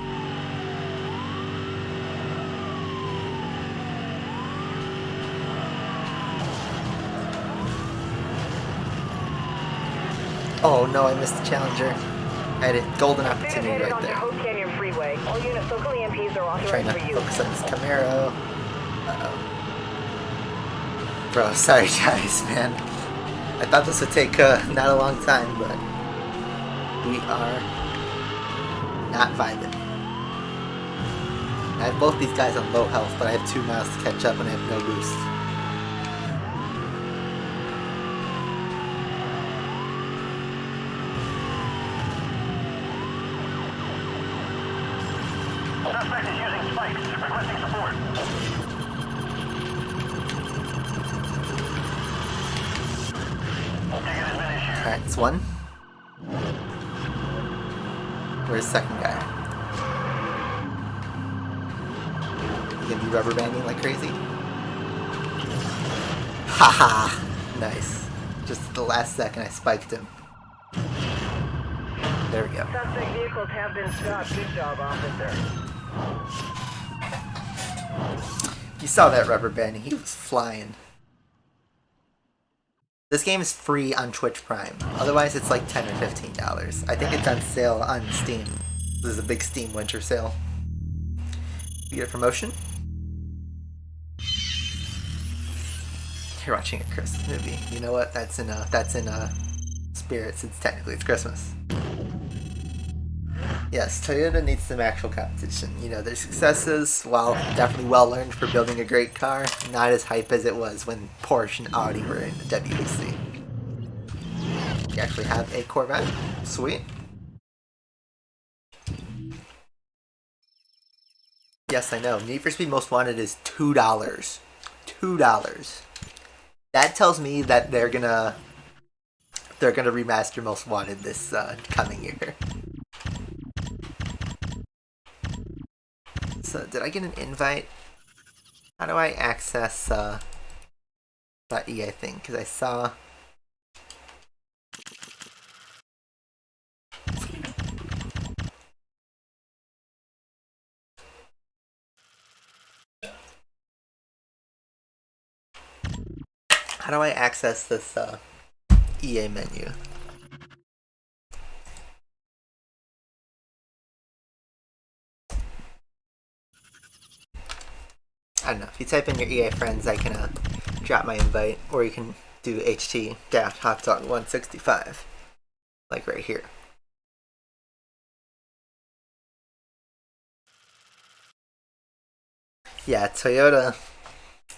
A: Oh no, I missed the Challenger. I had a golden opportunity
B: Headed
A: right
B: onto
A: there.
B: Hope Canyon Freeway. All units, local EMPs are
A: Trying
B: authorized
A: to
B: for use.
A: focus on this Camaro. Uh-oh. Bro, sorry guys, man. I thought this would take not a long time, but we are not vibing. I have both these guys on low health, but I have 2 miles to catch up and I have no boost.
C: Suspect is using spikes. Requesting support. Ticket has been issued.
A: Alright, it's one. Where's the second guy? You gonna be rubber banding like crazy? Haha! Nice. Just at the last second I spiked him. There we go.
B: Suspect vehicles have been stopped. Good job, officer.
A: You saw that rubber banding. He was flying. This game is free on Twitch Prime. Otherwise, it's like $10 or $15. I think it's on sale on Steam. This is a big Steam winter sale. You get a promotion? You're watching a Christmas movie. You know what? That's in spirit, since technically it's Christmas. Yes, Toyota needs some actual competition. You know, their successes, while definitely well earned for building a great car, not as hype as it was when Porsche and Audi were in the WEC. You actually have a Corvette. Sweet. Yes, I know. Need for Speed Most Wanted is $2. $2. That tells me that they're gonna remaster Most Wanted this coming year. So, did I get an invite? How do I access that EA thing? Because I saw... How do I access this EA menu? I don't know. If you type in your EA friends, I can drop my invite, or you can do HT-HotDog165, like right here. Yeah, Toyota,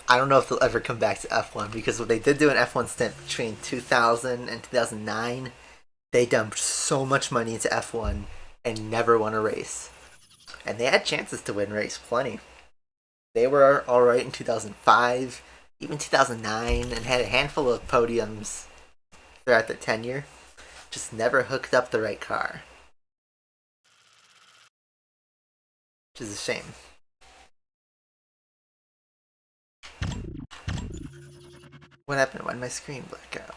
A: I don't know if they'll ever come back to F1, because what they did do an F1 stint between 2000 and 2009, they dumped so much money into F1 and never won a race. And they had chances to win race, plenty. They were alright in 2005, even 2009, and had a handful of podiums throughout their tenure. Just never hooked up the right car. Which is a shame. What happened? Why did my screen black out?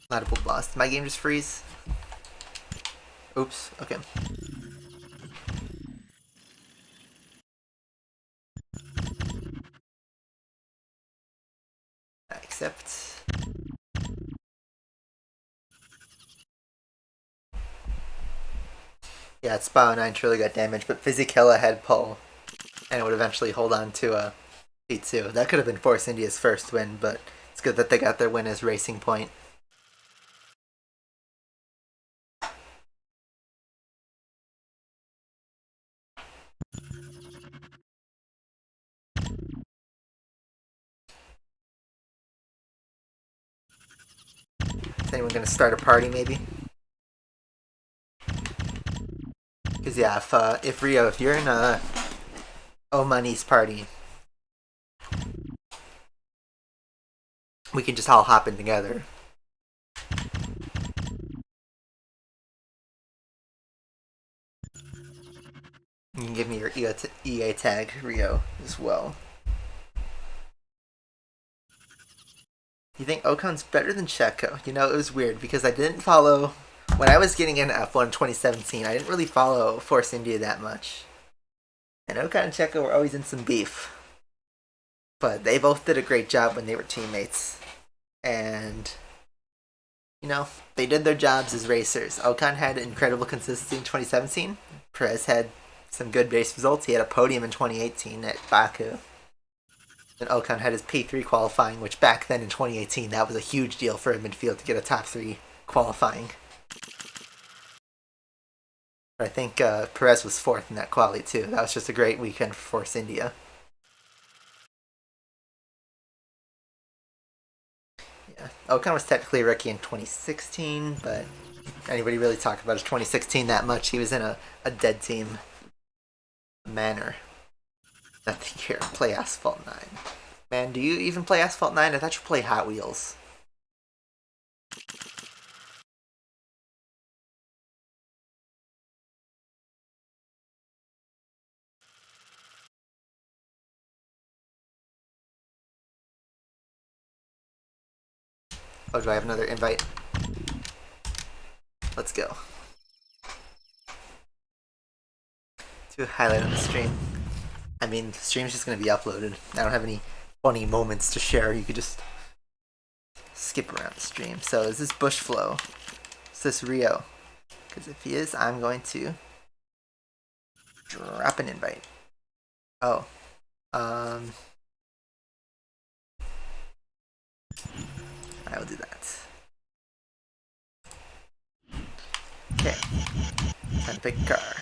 A: Not a book lost. Did my game just freeze? Oops, okay. Accept. Yeah, Spa 9 truly got damaged, but Fisichella had pole, and it would eventually hold on to P2. That could have been Force India's first win, but it's good that they got their win as Racing Point. Is anyone going to start a party, maybe? Because, yeah, if Rio, if you're in Omani's party, we can just all hop in together. You can give me your EA tag, Rio, as well. You think Ocon's better than Checo? You know, it was weird because I didn't follow... When I was getting into F1 in 2017, I didn't really follow Force India that much. And Ocon and Checo were always in some beef. But they both did a great job when they were teammates. And, you know, they did their jobs as racers. Ocon had incredible consistency in 2017. Perez had some good race results. He had a podium in 2018 at Baku. And Ocon had his P3 qualifying, which back then in 2018, that was a huge deal for a midfield to get a top 3 qualifying. I think Perez was 4th in that quali too. That was just a great weekend for Force India. Yeah, Ocon was technically a rookie in 2016, but anybody really talk about his 2016 that much? He was in a dead team manner. Nothing here. Play Asphalt 9. Man, do you even play Asphalt 9? I thought you play Hot Wheels. Oh, do I have another invite? Let's go. Do a highlight on the stream. I mean, the stream's just going to be uploaded. I don't have any funny moments to share. You could just skip around the stream. So is this Bushflow? Is this Rio? Because if he is, I'm going to drop an invite. Oh. I will do that. Okay. Time to pick a car. I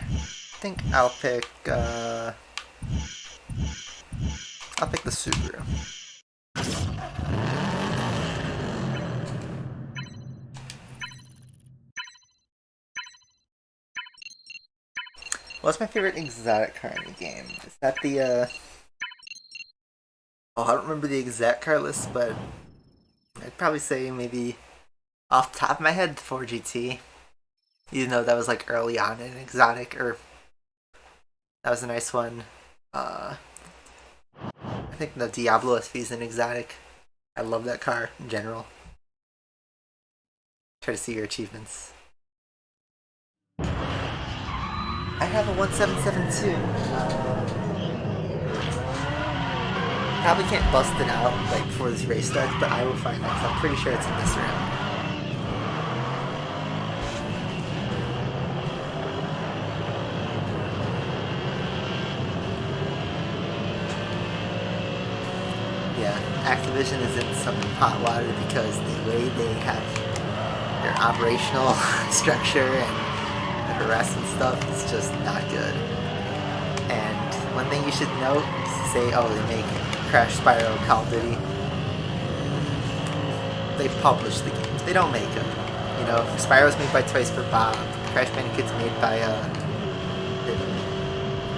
A: think I'll pick the Subaru. What's my favorite exotic car in the game? Is that the oh, I don't remember the exact car list, but I'd probably say maybe off the top of my head, the 4GT. Even though that was like early on in exotic, or that was a nice one. I think the Diablo SV is an exotic. I love that car in general. Try to see your achievements. I have a 1772. Probably can't bust it out like before this race starts, but I will find out 'cause I'm pretty sure it's in this round. Yeah, Activision is in some hot water because the way they have their operational structure and the harassment stuff is just not good. And one thing you should note is to say, oh, they make Crash, Spyro, Call of Duty. They publish the games. They don't make them. You know, Spyro's made by Toys for Bob. Crash Bandicoot's made by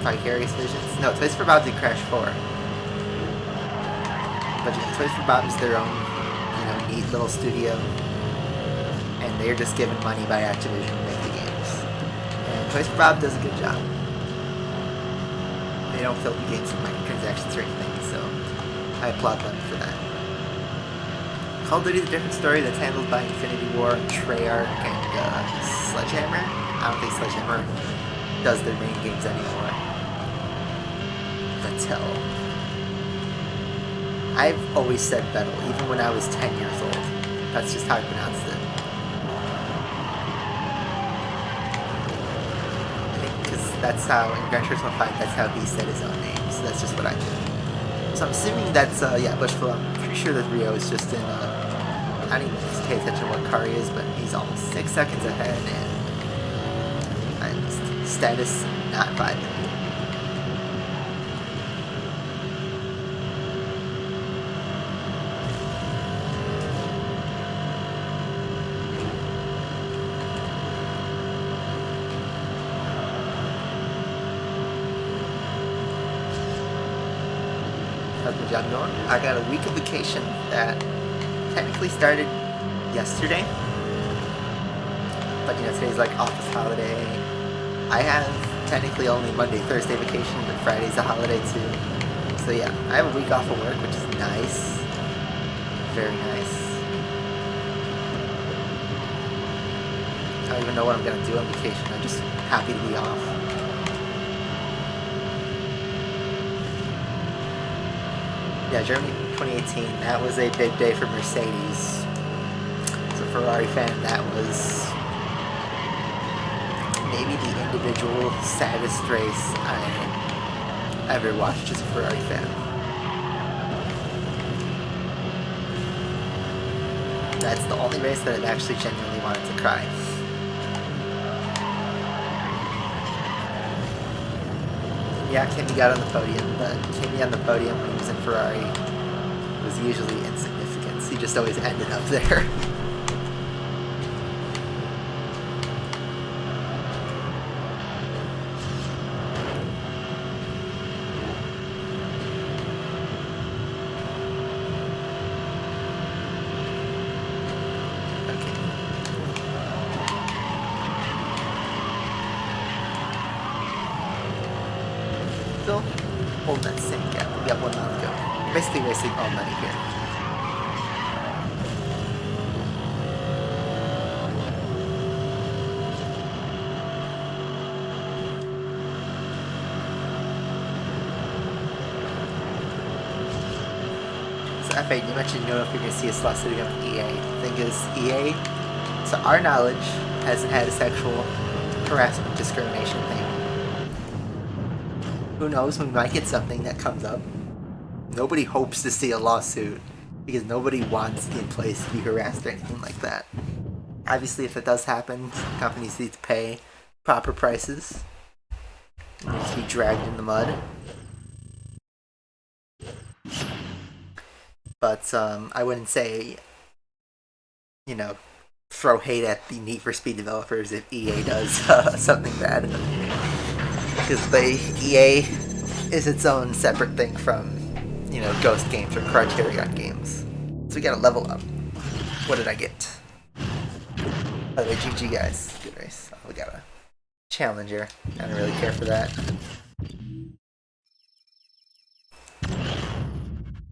A: Vicarious Visions. No, Toys for Bob did Crash 4. But yeah, Toys for Bob is their own, you know, neat little studio, and they're just given money by Activision to make the games. And Toys for Bob does a good job. They don't fill the games with microtransactions or anything, so I applaud them for that. Call of Duty is a different story that's handled by Infinity Ward, Treyarch, and Sledgehammer. I don't think Sledgehammer does their main games anymore. Vettel. I've always said Vettel, even when I was 10 years old. That's just how I pronounced it. Because that's how, in Gran Turismo 5, that's how he said his own name. So that's just what I did. So I'm assuming that's, yeah, Bushville. I'm pretty sure that Rio is just in, I don't even pay attention to what car he is, but he's almost 6 seconds ahead, and status not vibing. How's my job going? I got a week of vacation that technically started yesterday, but you know, today's like office holiday. I have technically only Monday, Thursday vacation, but Friday's a holiday too. So yeah, I have a week off of work, which is nice. Very nice. I don't even know what I'm gonna do on vacation. I'm just happy to be off. Yeah, Germany 2018, that was a big day for Mercedes. As a Ferrari fan, that was maybe the individual saddest race I ever watched as a Ferrari fan. That's the only race that I've actually genuinely wanted to cry. Yeah, Kimi got on the podium, but Kimi on the podium when he was in Ferrari was usually insignificant. He just always ended up there. Still holding that same gap. We got 1 mile to go. Basically racing all night here. So F8, you mentioned you don't know if you're going to see a slot sitting up with EA. The thing is, EA, to our knowledge, hasn't had a sexual harassment discrimination thing. Who knows, we might get something that comes up. Nobody hopes to see a lawsuit because nobody wants the employees to be harassed or anything like that. Obviously, if it does happen, companies need to pay proper prices. They need to be dragged in the mud. But I wouldn't say, you know, throw hate at the Need for Speed developers if EA does something bad. Because EA is its own separate thing from, you know, Ghost games or Criterion games. So we gotta level up. What did I get? By the way, GG guys. Good race. Oh, we got a Challenger. I don't really care for that.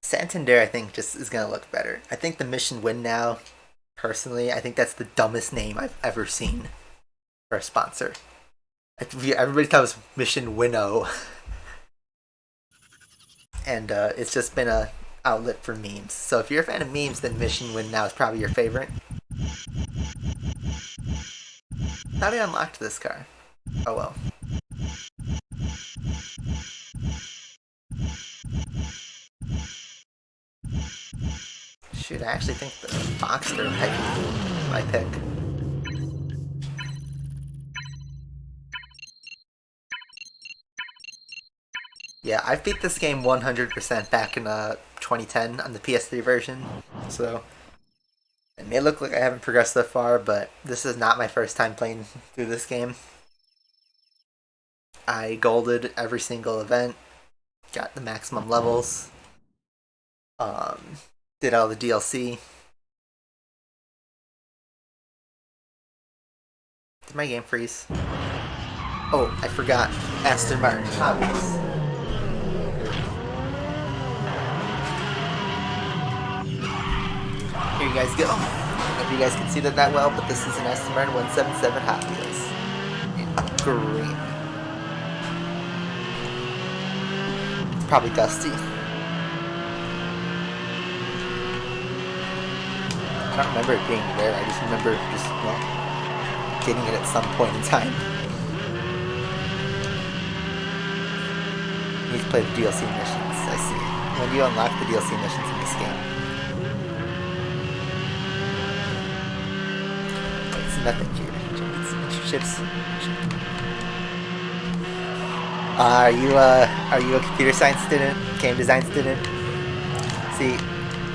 A: Santander, I think, just is gonna look better. I think the Mission Win Now, personally, I think that's the dumbest name I've ever seen for a sponsor. Everybody thought it was Mission Winnow. and it's just been a outlet for memes. So if you're a fan of memes, then Mission Win Now is probably your favorite. Thought I unlocked this car. Oh well. Shoot, I actually think the Boxster might be my pick. Yeah, I've beat this game 100% back in 2010 on the PS3 version, so it may look like I haven't progressed that far, but this is not my first time playing through this game. I golded every single event, got the maximum levels, did all the DLC. Did my game freeze? Oh, I forgot Aston Martin hobbies. Here you guys go. I don't know if you guys can see that well, but this is an Aston Martin 177 Hot Wheels in green. It's probably dusty. I don't remember it being rare. I just remember getting it at some point in time. You need to play the DLC missions. I see. When do you unlock the DLC missions in this game? Nothing here. Chips. Are you a computer science student? Game design student? See,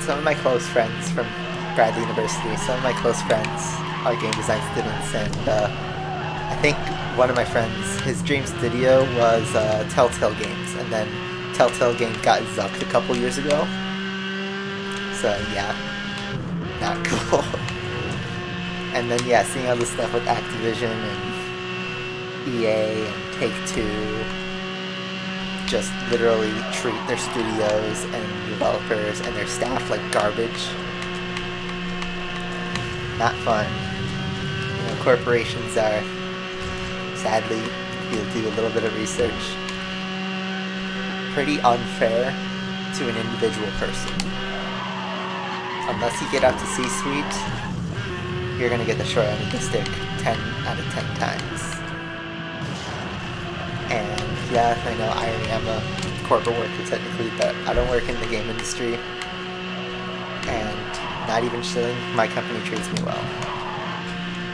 A: some of my close friends from Bradley University, some of my close friends are game design students, and I think one of my friends, his dream studio was Telltale Games, and then Telltale Games got zucked a couple years ago. So yeah, not cool. And then yeah, seeing all this stuff with Activision and EA and Take-Two just literally treat their studios and developers and their staff like garbage. Not fun. You know, corporations are, sadly, if you do a little bit of research, pretty unfair to an individual person. Unless you get up to C-suite, you're gonna get the short end of the stick 10 out of 10 times. And yeah, I know I am a corporate worker technically, but I don't work in the game industry. And not even shilling, my company treats me well.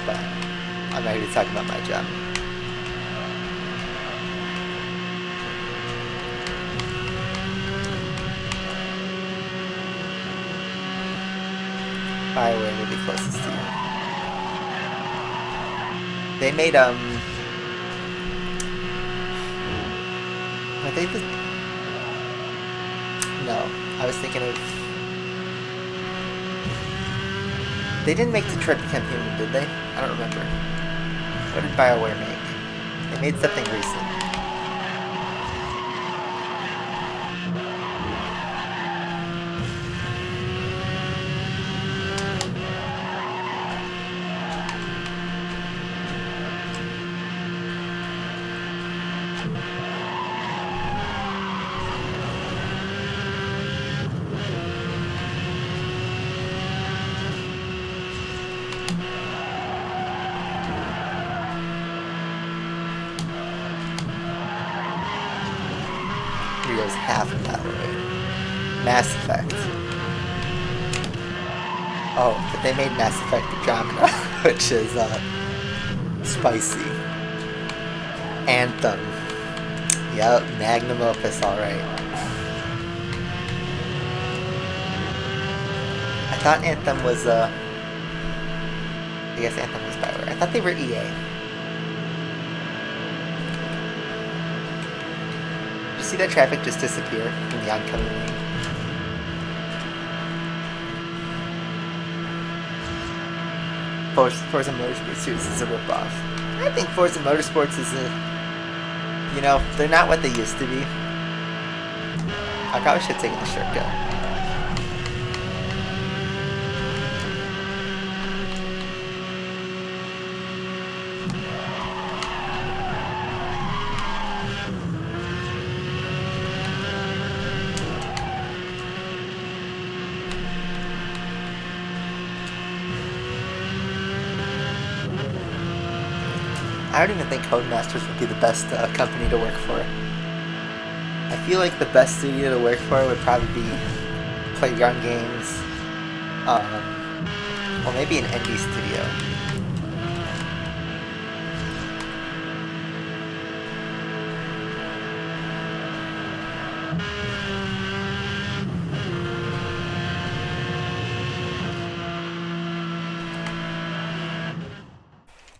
A: But I'm not here to talk about my job. BioWare would be closest to you. They made, were they the... No, I was thinking of... They didn't make Detroit Become Human, did they? I don't remember. What did BioWare make? They made something recent. Goes half of that way. Mass Effect. Oh, but they made Mass Effect Andromeda, which is spicy. Anthem. Yep, magnum opus, alright. I thought Anthem was I guess Anthem was BioWare. I thought they were EA. See that traffic just disappear in the oncoming lane? Forza Motorsports 2 is a ripoff. I think Forza Motorsports is a... You know, they're not what they used to be. I probably should have taken the shortcut. I don't even think Codemasters would be the best company to work for. I feel like the best studio to work for would probably be Playground Games, or maybe an indie studio.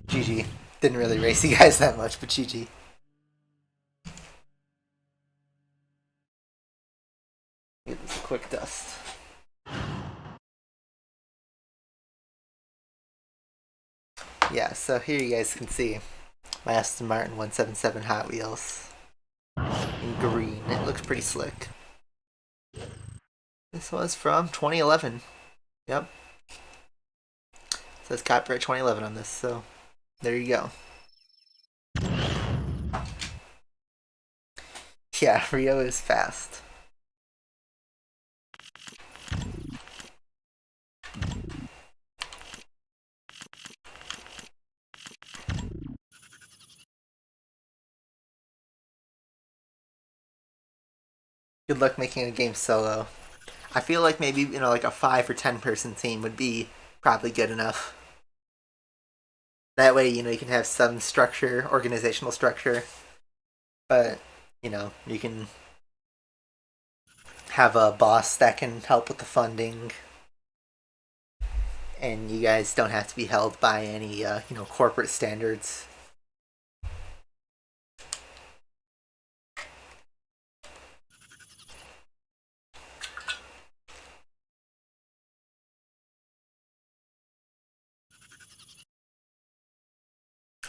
A: GG. Didn't really race you guys that much, but GG. Get this quick dust. Yeah, so here you guys can see my Aston Martin 177 Hot Wheels in green. It looks pretty slick. This was from 2011. Yep. It says copyright 2011 on this, so there you go. Yeah, Rio is fast. Good luck making a game solo. I feel like maybe, like a 5 or 10 person team would be probably good enough. That way, you can have some structure, organizational structure. But, you can have a boss that can help with the funding. And you guys don't have to be held by any, corporate standards.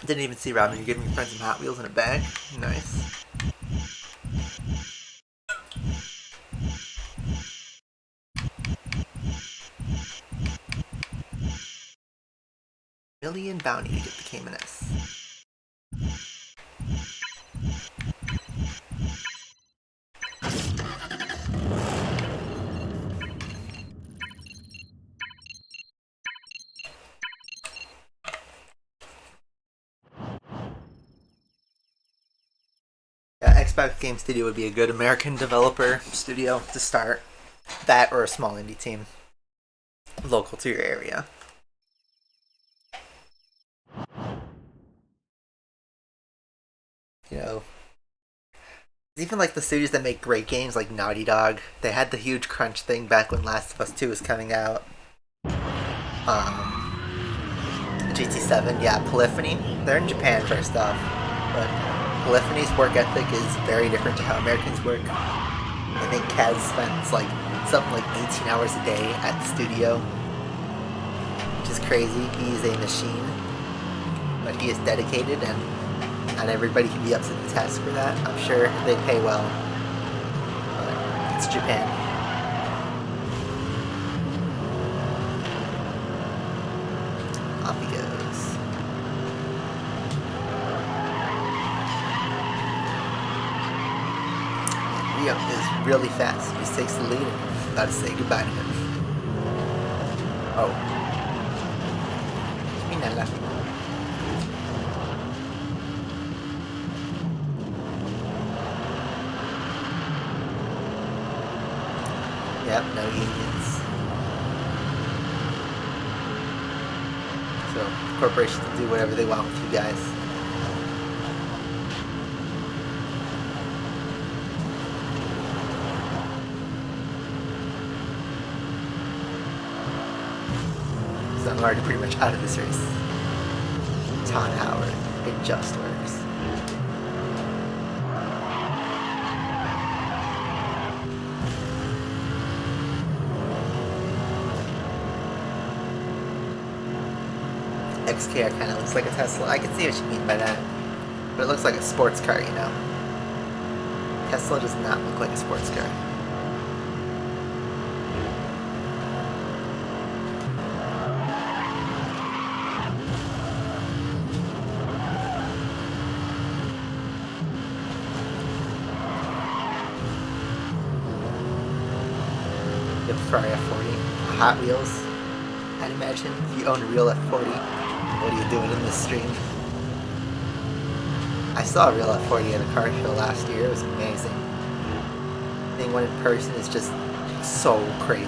A: Didn't even see Robin. You're giving your friends some Hot Wheels in a bag. Nice. Million bounty to get the Cayman S. Xbox Game Studio would be a good American developer studio to start. That or a small indie team local to your area. Even like the studios that make great games like Naughty Dog, they had the huge crunch thing back when Last of Us 2 was coming out. GT7, yeah, Polyphony, they're in Japan first off, but Polyphony's work ethic is very different to how Americans work. I think Kaz spends something like 18 hours a day at the studio, which is crazy. He's a machine, but he is dedicated, and not everybody can be up to the task for that. I'm sure they pay well, but it's Japan. Off he goes. Rio is really fast. He just takes the lead and about to say goodbye to him. Oh. Minala. Yep, no unions. So, corporations can do whatever they want with you guys. So I'm already pretty much out of this race. Todd Howard, it just works. XKR kind of looks like a Tesla. I can see what you mean by that. But it looks like a sports car, Tesla does not look like a sports car. The Ferrari F40. Hot Wheels. I'd imagine if you own a real F40. What are you doing in this stream? I saw a real F40 at a car show last year. It was amazing. Seeing one in person is just so crazy.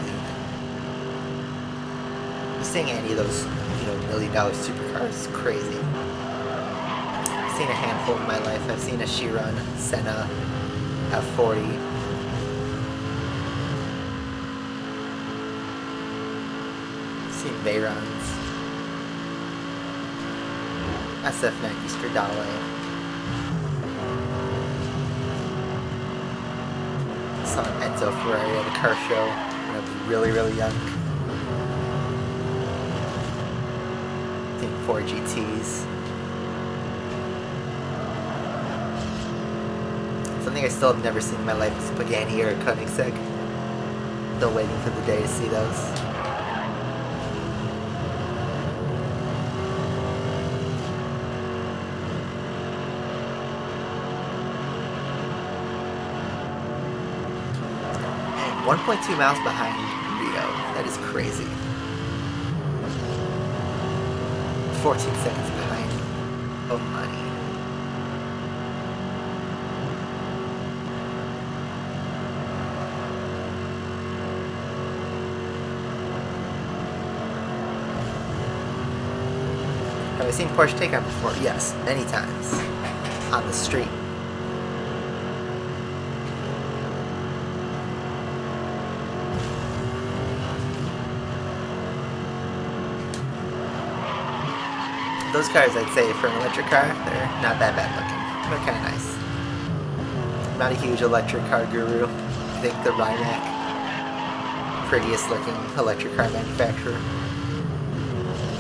A: Seeing any of those, $1 million supercars is crazy. I've seen a handful in my life. I've seen a Chiron, Senna, F40. I've seen Veyrons, SF90 Stradale. Saw an Enzo Ferrari at a car show when I was really, really young. Seen 4 GTs. Something I still have never seen in my life is Pagani or Koenigsegg. Still waiting for the day to see those. And 1.2 miles behind Rio. That is crazy. 14 seconds behind. Oh, money. Have I seen Porsche Taycan before? Yes, many times. On the street. Those cars, I'd say, for an electric car, they're not that bad looking. They're kind of nice. I'm not a huge electric car guru. I think the Rimac, prettiest looking electric car manufacturer.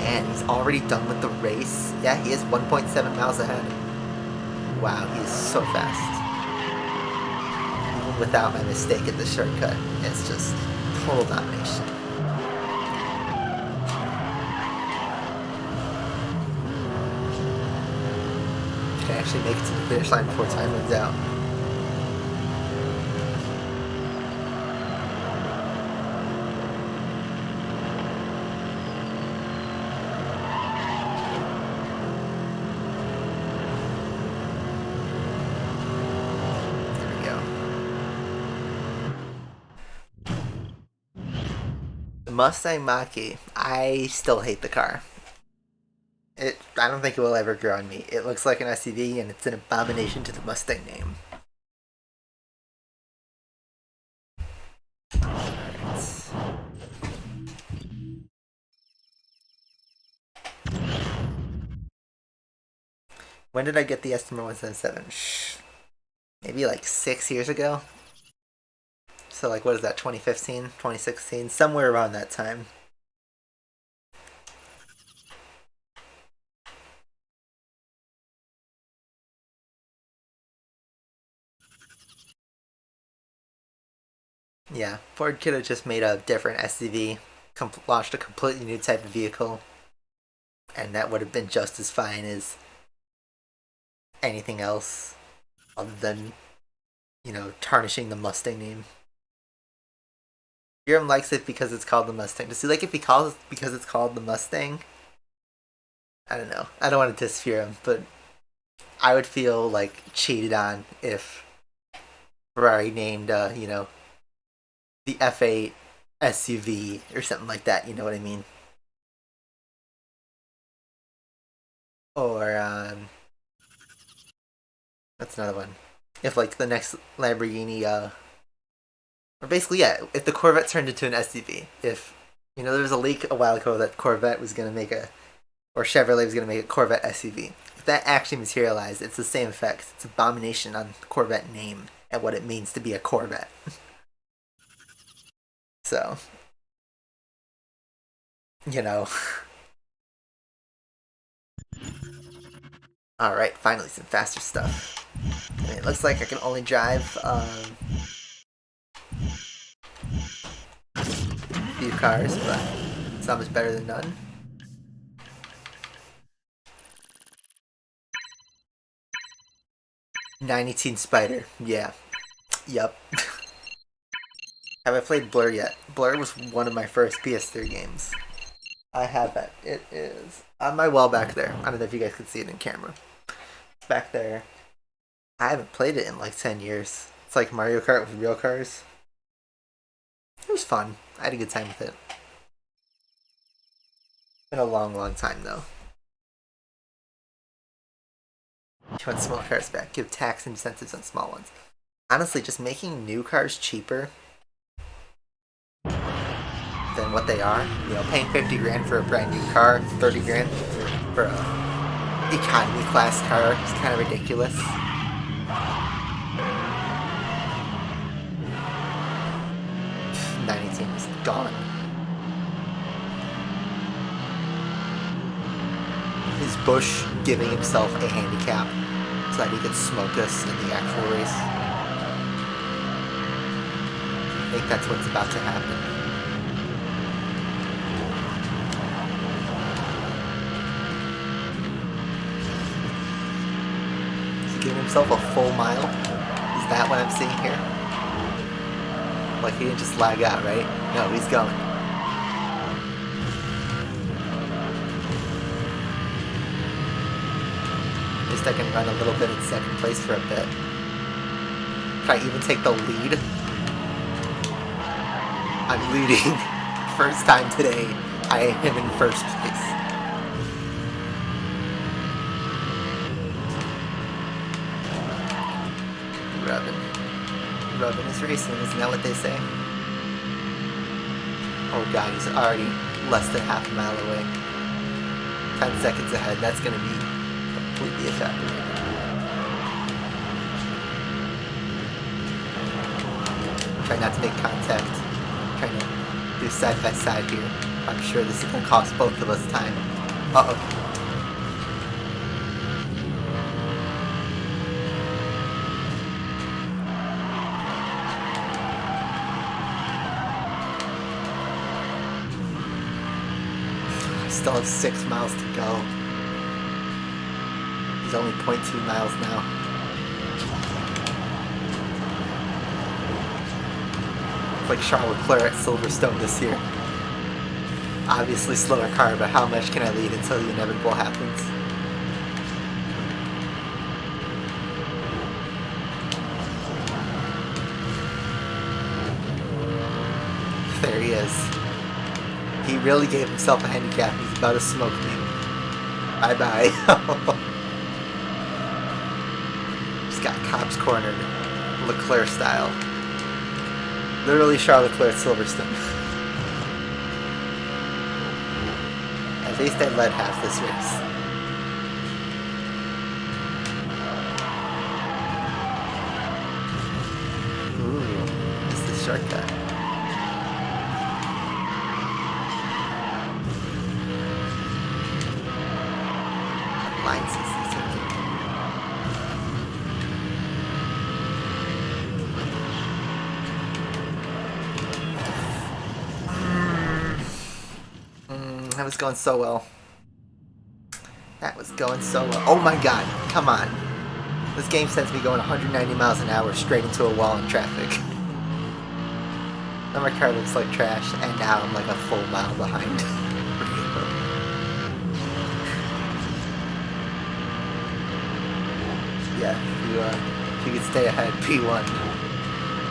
A: And he's already done with the race. Yeah, he is 1.7 miles ahead. Wow, he is so fast. Even without my mistake at the shortcut, it's just total domination. Can actually make it to the finish line before time runs out. Mustang Mach-E. I still hate the car. I don't think it will ever grow on me. It looks like an SUV and it's an abomination to the Mustang name. Alright. When did I get the Estima 177? Maybe like 6 years ago? So like, what is that, 2015, 2016? Somewhere around that time. Yeah, Ford could have just made a different SUV, launched a completely new type of vehicle, and that would have been just as fine as anything else, other than, tarnishing the Mustang name. Hiram likes it because it's called the Mustang. Does he like it because it's called the Mustang? I don't know. I don't want to diss Hiram, but I would feel like cheated on if Ferrari named, the F8 SUV or something like that. You know what I mean? Or that's another one. If like the next Lamborghini, or basically, yeah, if the Corvette turned into an SUV, if there was a leak a while ago that Corvette was gonna make or Chevrolet was gonna make a Corvette SUV. If that actually materialized, it's the same effect. It's abomination on the Corvette name and what it means to be a Corvette. So, Alright, finally some faster stuff. It looks like I can only drive a few cars, but some is better than none. '19 Spider, yeah. Yup. Have I played Blur yet? Blur was one of my first PS3 games. I have it. It is on my wall back there. I don't know if you guys can see it in camera. It's back there. I haven't played it in like 10 years. It's like Mario Kart with real cars. It was fun. I had a good time with it. Been a long, long time though. You want small cars back. Give tax incentives on small ones. Honestly, just making new cars cheaper than what they are. You know, paying 50 grand for a brand new car, 30 grand for a economy class car is kind of ridiculous. '19 is gone. Is Bush giving himself a handicap so that he could smoke us in the actual race? I think that's what's about to happen. Is he giving himself a full mile? Is that what I'm seeing here? Like he didn't just lag out, right? No, he's going. At least I can run a little bit in second place for a bit. If I even take the lead, I'm leading. First time today, I am in first place. Rubbin is racing, isn't that what they say? Oh god, he's already less than half a mile away. 10 seconds ahead, that's gonna be completely evaporated. Try not to make contact. Trying to do side by side here. I'm sure this is gonna cost both of us time. Uh-oh. Still have 6 miles to go. He's only 0.2 miles now. It's like Charles Leclerc at Silverstone this year. Obviously slower car, but how much can I lead until the inevitable happens? There he is. He really gave himself a handicap. He's about to smoke me. Bye-bye. Just got cops cornered. Leclerc style. Literally Charles Leclerc at Silverstone. At least I led half this race. Ooh, this is shortcut. Line system. That was going so well. That was going so well. Oh my god, come on. This game sends me going 190 miles an hour straight into a wall in traffic. Now my car looks like trash, and now I'm like a full mile behind. Yeah, if you could stay ahead, P1.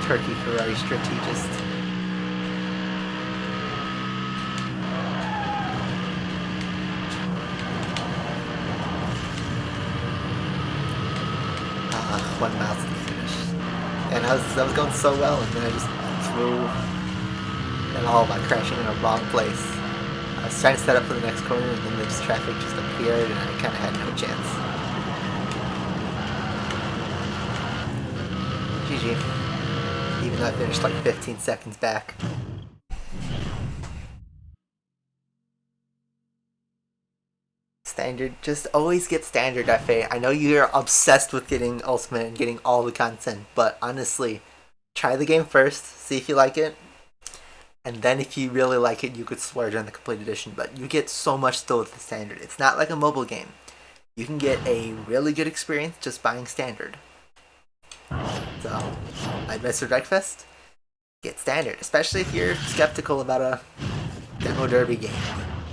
A: Turkey Ferrari strategist. One mile to the finish. And I was going so well, and then I just flew it all by crashing in a wrong place. I was trying to set up for the next corner, and then this traffic just appeared, and I kind of had no chance. GG. Even though I finished like 15 seconds back. Standard, just always get standard FA. I know you're obsessed with getting Ultimate and getting all the content, but honestly, try the game first, see if you like it, and then if you really like it, you could splurge on the complete edition, but you get so much still with the standard. It's not like a mobile game. You can get a really good experience just buying standard. So, I'd Mr. Breakfast, get standard, especially if you're skeptical about a demo derby game.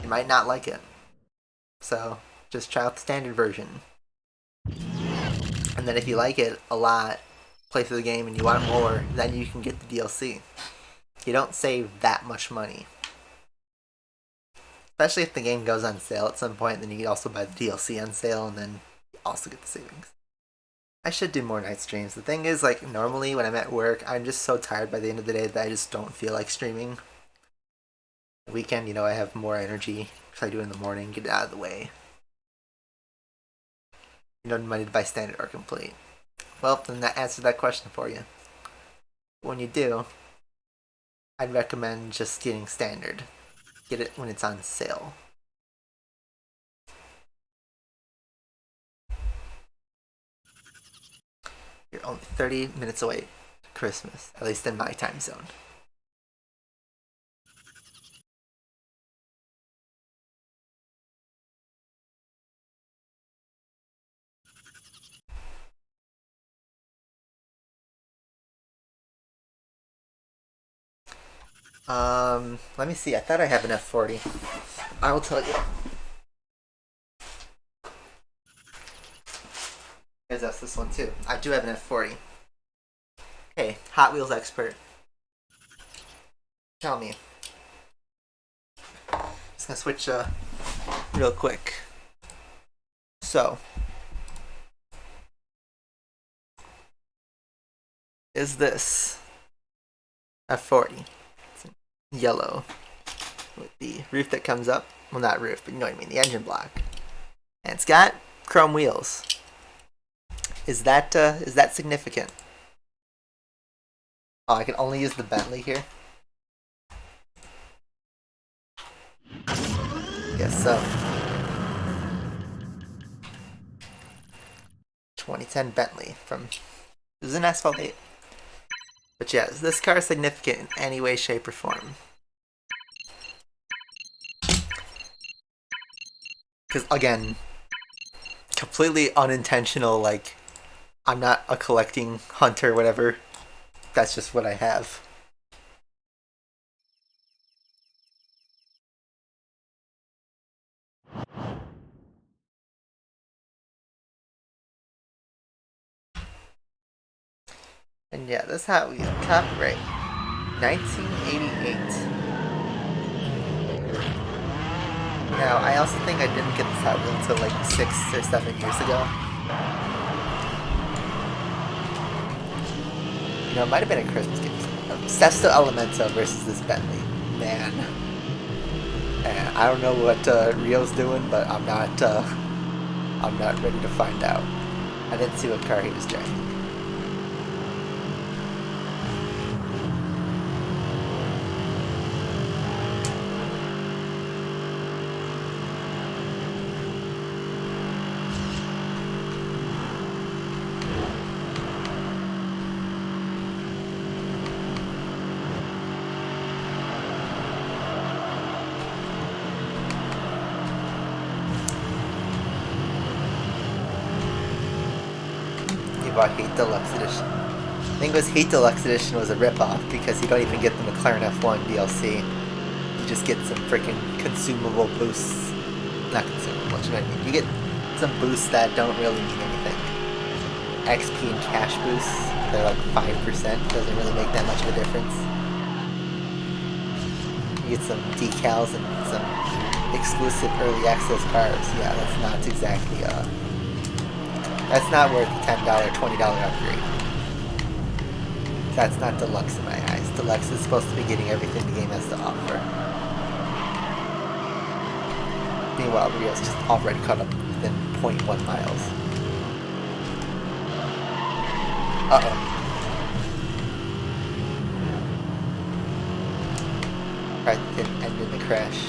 A: You might not like it. So, just try out the standard version. And then if you like it a lot, play through the game and you want more, then you can get the DLC. You don't save that much money. Especially if the game goes on sale at some point, then you can also buy the DLC on sale and then you also get the savings. I should do more night streams. The thing is, like, normally when I'm at work, I'm just so tired by the end of the day that I just don't feel like streaming. The weekend, you know, I have more energy, because I do it in the morning, get it out of the way. You don't need to buy standard or complete. Well, then that answered that question for you. When you do, I'd recommend just getting standard. Get it when it's on sale. You're only 30 minutes away to Christmas, at least in my time zone. Let me see. I thought I have an F40. I will tell you. Here's this one too. I do have an F40. Okay, Hot Wheels expert. Tell me. Just gonna switch real quick. So, is this F40? It's yellow with the roof that comes up. Well, not roof, but you know what I mean. The engine block, and it's got chrome wheels. Is that significant? Oh, I can only use the Bentley here. Guess so. 2010 Bentley from. This is an Asphalt 8. But yeah, is this car significant in any way, shape, or form? Because again, completely unintentional, like, I'm not a collecting hunter, whatever. That's just what I have. And yeah, this Hot Wheel, copyright 1988. Now, I also think I didn't get this Hot Wheel until like 6 or 7 years ago. You know, it might have been a Christmas gift. Sesto Elemento versus this Bentley. Man. And I don't know what Rio's doing, but I'm not ready to find out. I didn't see what car he was driving. Hate Deluxe Edition. I think it was Hate Deluxe Edition was a ripoff because you don't even get the McLaren F1 DLC. You just get some freaking consumable boosts. Not consumable, you know what I mean? You get some boosts that don't really mean anything. XP and cash boosts, they're like 5%. Doesn't really make that much of a difference. You get some decals and some exclusive early access cars. Yeah, that's not exactly that's not worth the $10, $20 upgrade. That's not deluxe in my eyes. Deluxe is supposed to be getting everything the game has to offer. Meanwhile, Rio's just already caught up within 0.1 miles. Uh-oh. Right, didn't end in the crash.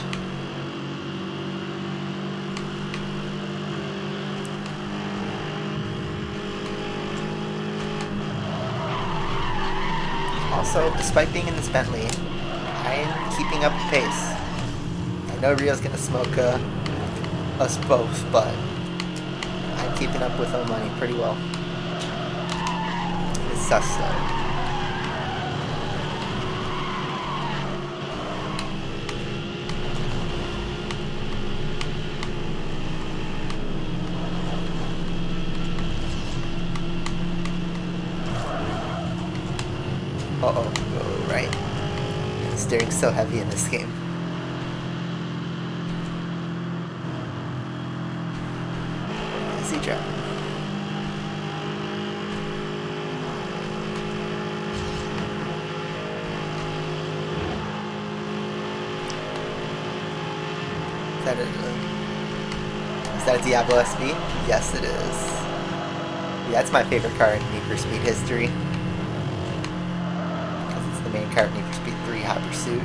A: Also, despite being in this Bentley, I'm keeping up the pace. I know Rio's gonna smoke us both, but I'm keeping up with Omani pretty well. It's sus though. steering's so heavy in this game. Is he driving? Is that a Diablo SV? Yes, it is. Yeah, that's my favorite car in Need for Speed history. Because it's the main car of Need for Speed 3 Hot Pursuit.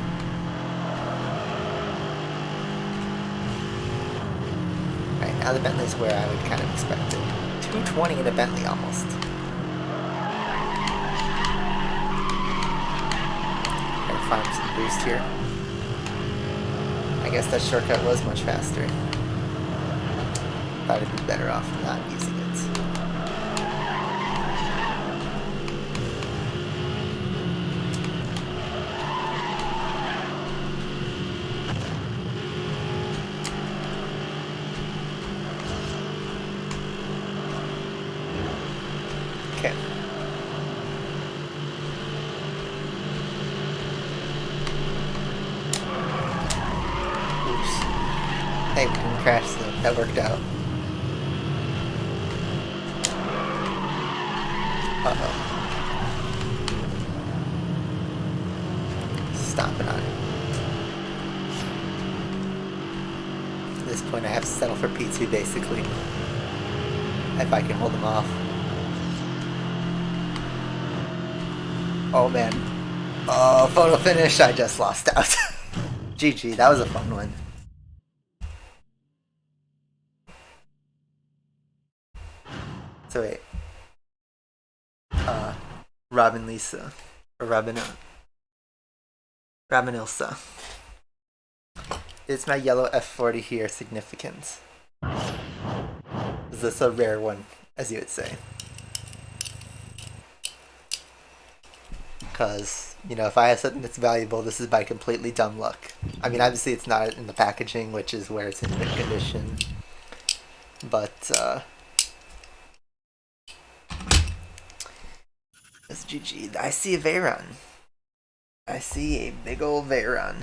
A: Right, now the Bentley's where I would kind of expect it. 220 in a Bentley almost. Gotta farm some boost here. I guess that shortcut was much faster. Thought it'd be better off not using it. Okay. Oops. Hey, we didn't crash, so that worked out. Uh-oh. Stomping on it. At this point I have to settle for P2 basically. If I can hold them off. Oh man. Oh, photo finish, I just lost out. GG, that was a fun one. So wait. Robin Lisa. Or Robin Ilsa. Is my yellow F40 here significant? Is this a rare one, as you would say? Because, you know, if I have something that's valuable, this is by completely dumb luck. I mean, obviously it's not in the packaging, which is where it's in mint condition. But, it's GG. I see a Veyron. I see a big old Veyron.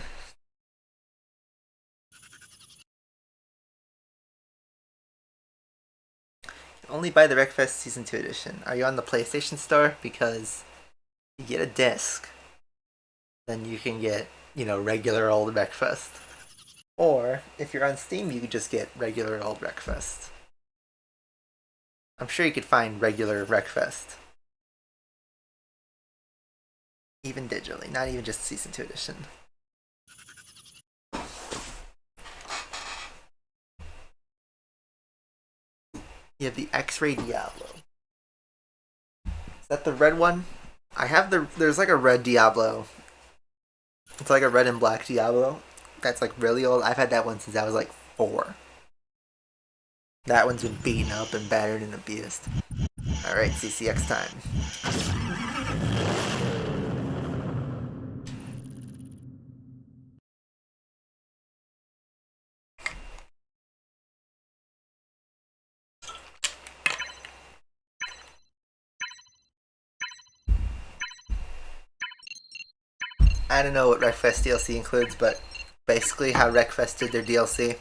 A: Only buy the Wreckfest Season 2 edition. Are you on the PlayStation Store? Because you get a disc, then you can get, you know, regular old Wreckfest. Or, if you're on Steam, you could just get regular old Wreckfest. I'm sure you could find regular Wreckfest. Even digitally, not even just Season 2 edition. You have the X-Ray Diablo. Is that the red one? I have there's like a red Diablo. It's like a red and black Diablo. That's like really old. I've had that one since I was like 4. That one's been beaten up and battered and abused. Alright, CCX time. I don't know what Wreckfest DLC includes, but basically how Wreckfest did their DLC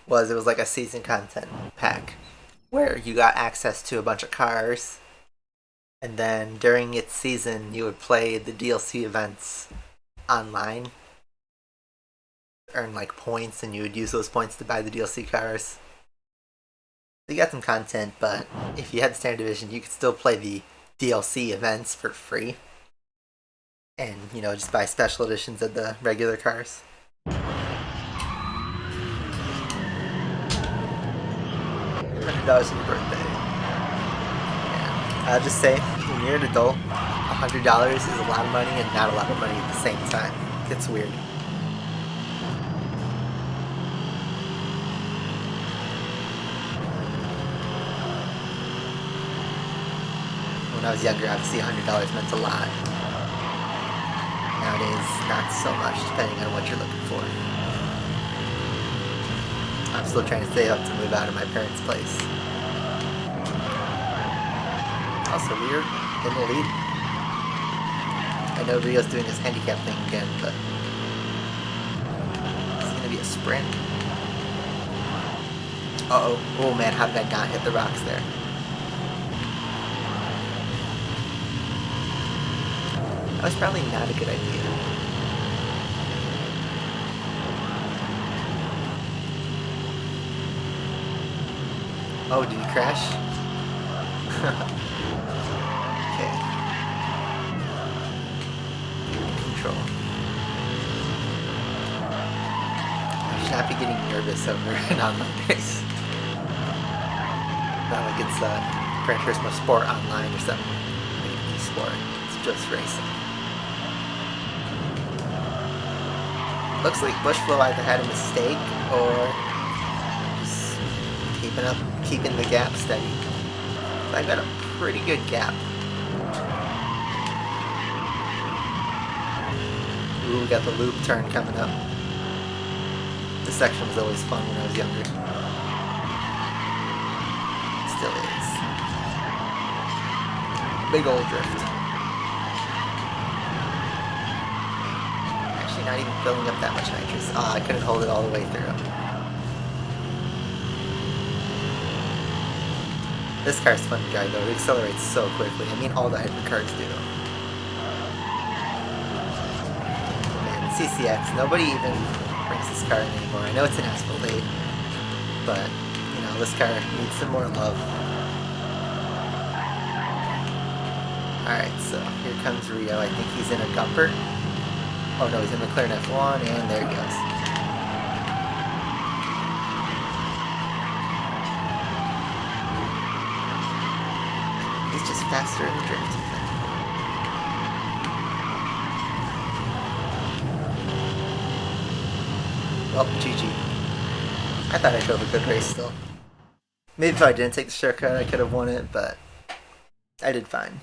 A: was it was like a season content pack where you got access to a bunch of cars, and then during its season you would play the DLC events online, earn like points, and you would use those points to buy the DLC cars. So you got some content, but if you had Standard Division, you could still play the DLC events for free. And, you know, just buy special editions of the regular cars. $100 for your birthday. Yeah. I'll just say, when you're an adult, $100 is a lot of money and not a lot of money at the same time. It's weird. When I was younger, obviously $100 meant a lot. Nowadays, not so much, depending on what you're looking for. I'm still trying to save up to move out of my parents' place. Also, we're in the lead. I know Rio's doing his handicap thing again, but it's gonna be a sprint. Uh-oh. Oh man, how did I not hit the rocks there? That was probably not a good idea. Oh, did he crash? Okay. Control. I should not be getting nervous over an online race. Not like it's Gran Turismo Sport Online or something. Like an e-sport. It's just racing. Looks like Bushflow either had a mistake or just keeping the gap steady. So I got a pretty good gap. Ooh, we got the loop turn coming up. This section was always fun when I was younger. Still is. Big old drift. Actually not even filling up that much nitrous. Ah, I couldn't hold it all the way through. This car's fun to drive though, it accelerates so quickly. I mean, all the hypercars do. Man, CCX, nobody even brings this car in anymore. I know it's an Escalade, but, you know, this car needs some more love. Alright, so here comes Rio. I think he's in a Gumper. Oh no, he's in McLaren F1, and there he goes. He's just faster in the drift. Well, GG. I thought I drove a good race still. Maybe if I didn't take the shortcut, I could have won it, but I did fine.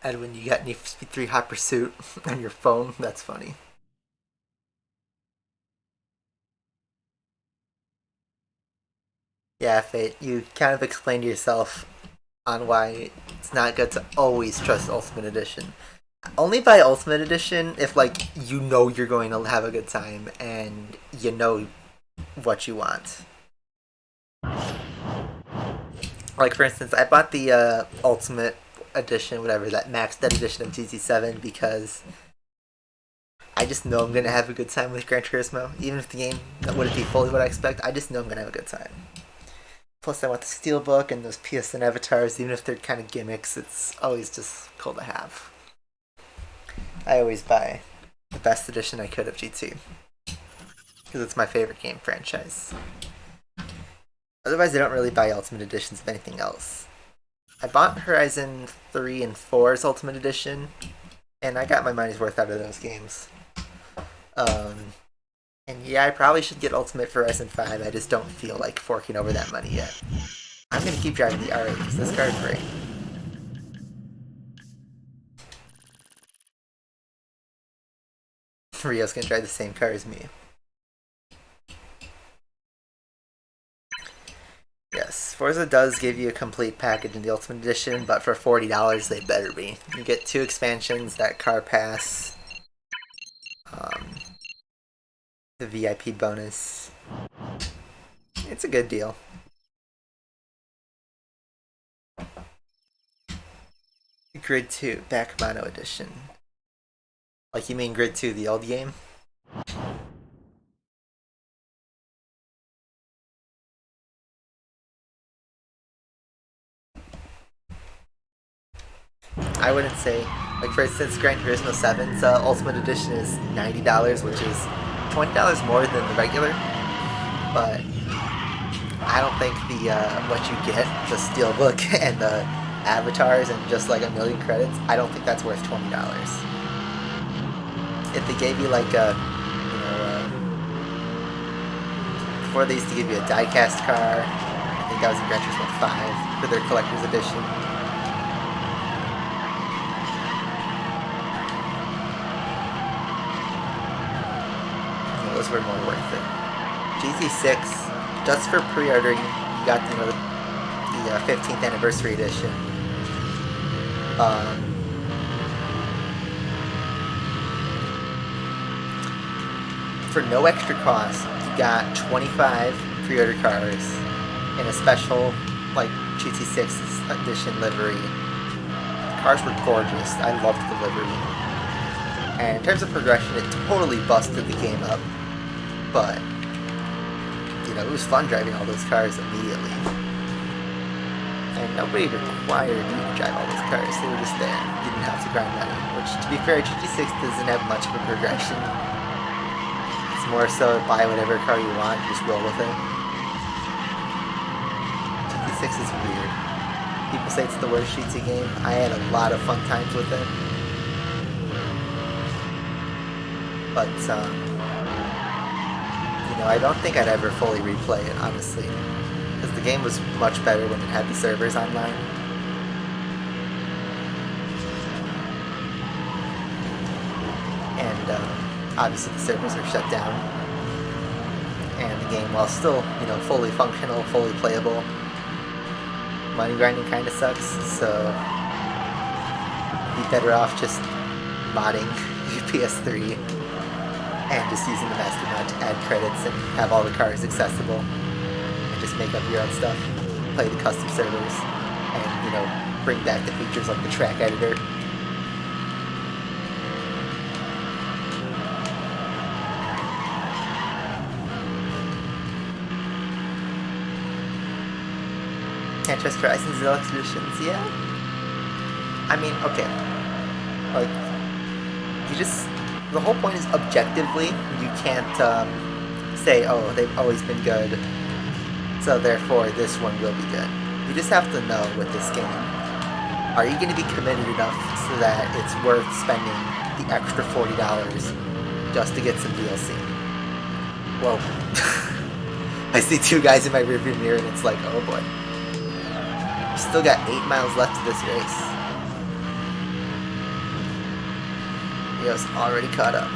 A: Edwin, you got Need for Speed 3 Hot Pursuit on your phone? That's funny. Yeah, Fate, you kind of explained yourself on why it's not good to always trust Ultimate Edition. Only buy Ultimate Edition if, like, you know you're going to have a good time and you know what you want. Like, for instance, I bought the Ultimate Edition, whatever, that maxed out edition of GT7 because I just know I'm going to have a good time with Gran Turismo. Even if the game wouldn't be fully what I expect, I just know I'm going to have a good time. Plus, I want the Steelbook and those PSN avatars, even if they're kind of gimmicks, it's always just cool to have. I always buy the best edition I could of GT because it's my favorite game franchise. Otherwise, I don't really buy Ultimate Editions of anything else. I bought Horizon 3 and 4's Ultimate Edition, and I got my money's worth out of those games. And yeah, I probably should get Ultimate for Horizon 5, I just don't feel like forking over that money yet. I'm gonna keep driving the R8 because this car's great. Rio's gonna drive the same car as me. Yes, Forza does give you a complete package in the Ultimate Edition, but for $40 they better be. You get 2 expansions, that car pass, the VIP bonus. It's a good deal. Grid 2, back mono edition. Like you mean Grid 2, the old game? I wouldn't say, like for instance, Gran Turismo 7's Ultimate Edition is $90, which is $20 more than the regular. But I don't think the what you get, the Steelbook and the avatars and just like 1,000,000 credits, I don't think that's worth $20. If they gave you like a, before they used to give you a diecast car, I think that was in Gran Turismo 5 for their collector's edition. Those were more worth it. GT6, just for pre-ordering, you got the 15th anniversary edition. For no extra cost, you got 25 pre-order cars in a special, like, GT6 edition livery. The cars were gorgeous. I loved the livery. And in terms of progression, it totally busted the game up. But, you know, it was fun driving all those cars immediately. And nobody required you to drive all those cars. They were just there. You didn't have to grind money. Which, to be fair, GT6 doesn't have much of a progression. It's more so buy whatever car you want, just roll with it. GT6 is weird. People say it's the worst GT game. I had a lot of fun times with it. But, you know, I don't think I'd ever fully replay it, honestly. Because the game was much better when it had the servers online. And, obviously the servers are shut down. And the game, while still, you know, fully functional, fully playable, money grinding kind of sucks, so you'd be better off just modding your PS3 and just using the master mod to add credits and have all the cars accessible and just make up your own stuff, play the custom servers, and, you know, bring back the features like the track editor. Can't trust Horizon's Deluxe Editions, yeah? I mean, okay. Like, you just... The whole point is, objectively, you can't say, oh, they've always been good, so therefore this one will be good. You just have to know with this game, are you going to be committed enough so that it's worth spending the extra $40 just to get some DLC? Whoa. I see two guys in my rearview mirror and it's like, oh boy. Still got 8 miles left to this race. Leo's already caught up.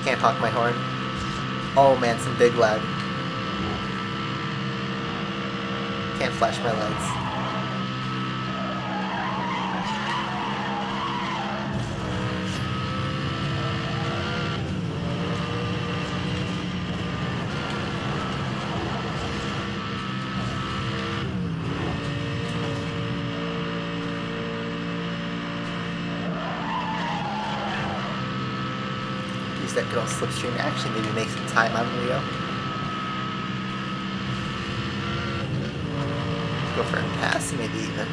A: Can't honk my horn. Oh man, some big lag. Can't flash my lights. That good old slipstream action, maybe make some time on Rio. Go for a pass, maybe even.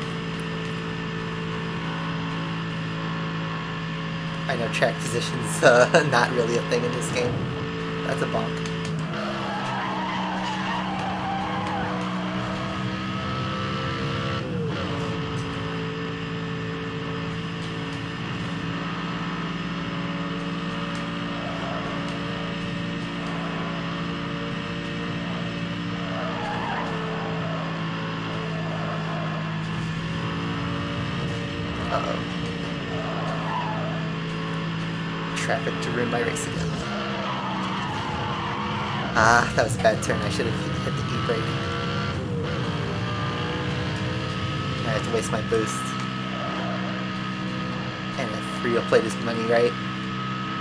A: I know track position's not really a thing in this game. That's a bonk. Traffic to ruin my race again. Ah, that was a bad turn. I should have hit the E-brake. I have to waste my boost. And if Rio played his money right,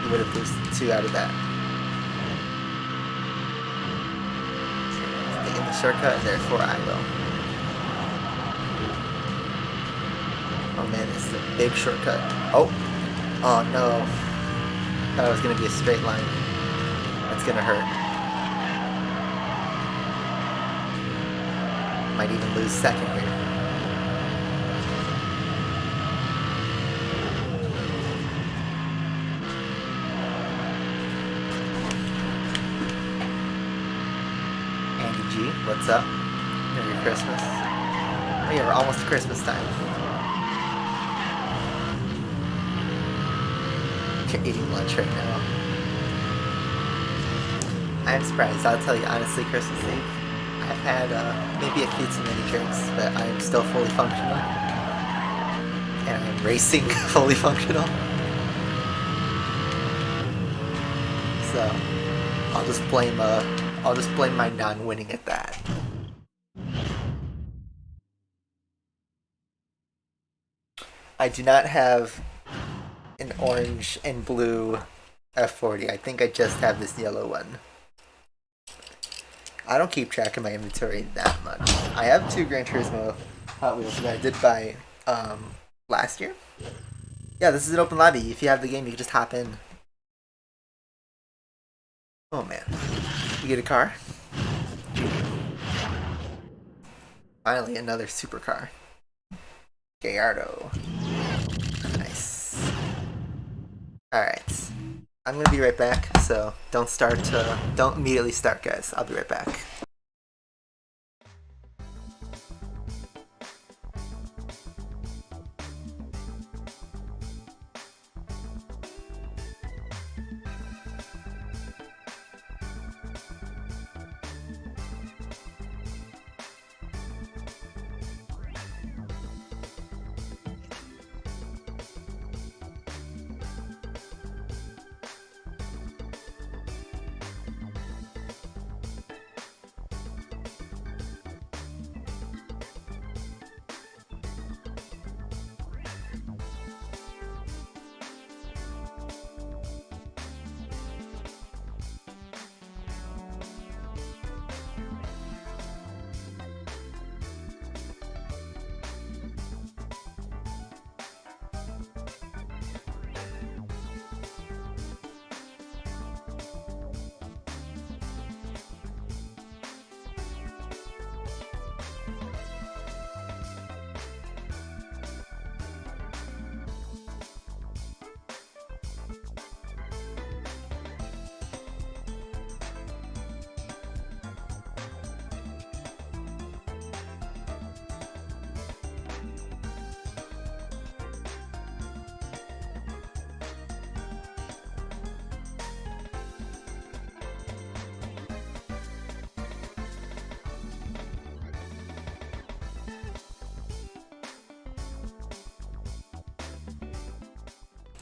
A: he would have boosted 2 out of that. Taking the shortcut, and therefore I will. Oh man, this is a big shortcut. Oh! Oh no. Thought it was going to be a straight line. That's going to hurt. Might even lose second here. Andy G, what's up? Merry Christmas. Oh yeah, we're almost to Christmas time. You're eating lunch right now. I'm surprised. I'll tell you honestly, Christmas Eve, I've had maybe a few too many drinks, but I am still fully functional. And I am racing fully functional. So, I'll just blame I'll just blame my non-winning at that. I do not have an orange and blue F40. I think I just have this yellow one. I don't keep track of my inventory that much. I have 2 Gran Turismo Hot Wheels that I did buy last year. Yeah, this is an open lobby. If you have the game, you can just hop in. Oh man. You get a car? Finally, another supercar. Gallardo. Nice. Alright. I'm gonna be right back, so don't immediately start, guys. I'll be right back.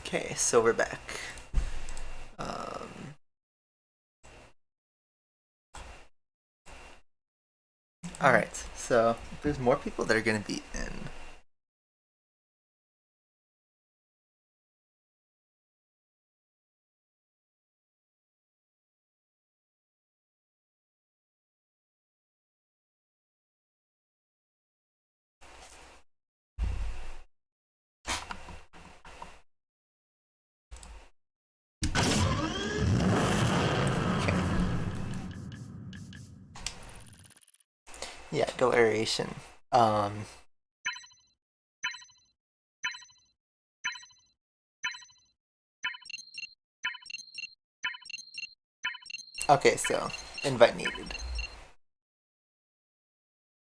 A: Okay, so we're back. Alright, so there's more people that are going to be in. Yeah, go aeration. Okay, so invite needed.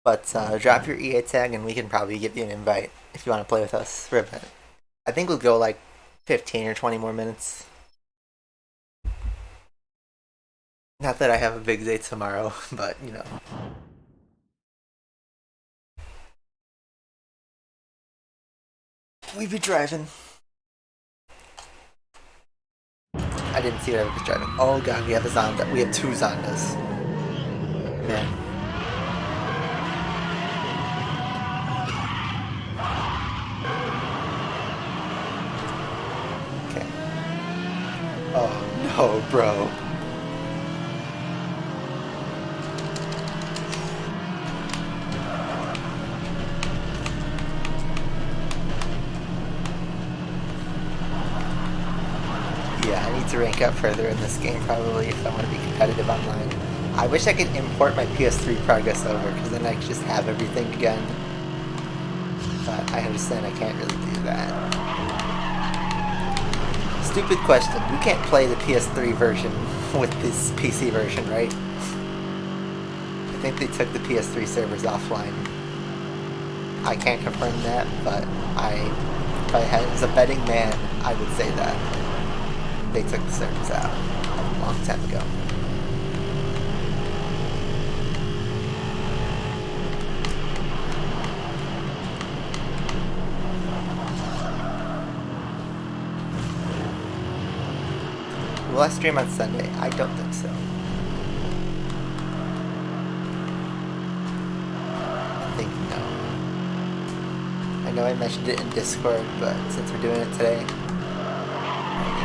A: But drop your EA tag and we can probably give you an invite if you want to play with us for a bit. I think we'll go like 15 or 20 more minutes. Not that I have a big day tomorrow, but you know. We be driving. I didn't see what I was driving. Oh god, we have a Zonda. We have 2 Zondas. Man. Okay. Oh no, bro. Yeah, I need to rank up further in this game probably if I want to be competitive online. I wish I could import my PS3 progress over because then I could just have everything again. But I understand I can't really do that. Stupid question. You can't play the PS3 version with this PC version, right? I think they took the PS3 servers offline. I can't confirm that, but if I was a betting man, I would say that. They took the servers out a long time ago. Will I stream on Sunday? I don't think so. know I mentioned it in Discord, but since we're doing it today,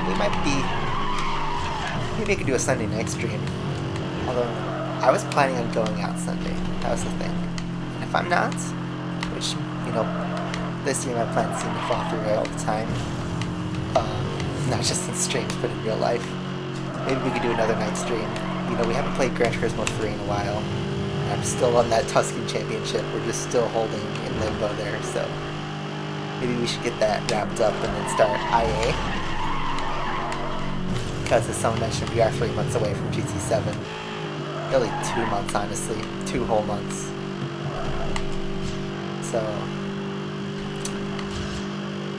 A: we might be... Maybe I could do a Sunday night stream. Although, I was planning on going out Sunday. That was the thing. And if I'm not, which, you know, this year my plans seem to fall through all the time. Not just in streams, but in real life. Maybe we could do another night stream. You know, we haven't played Gran Turismo 3 in a while. I'm still on that Tuscan Championship. We're just still holding in limbo there, so maybe we should get that wrapped up and then start IA. Because as someone mentioned, we are 3 months away from GT7. Really 2 months, honestly. 2 whole months. So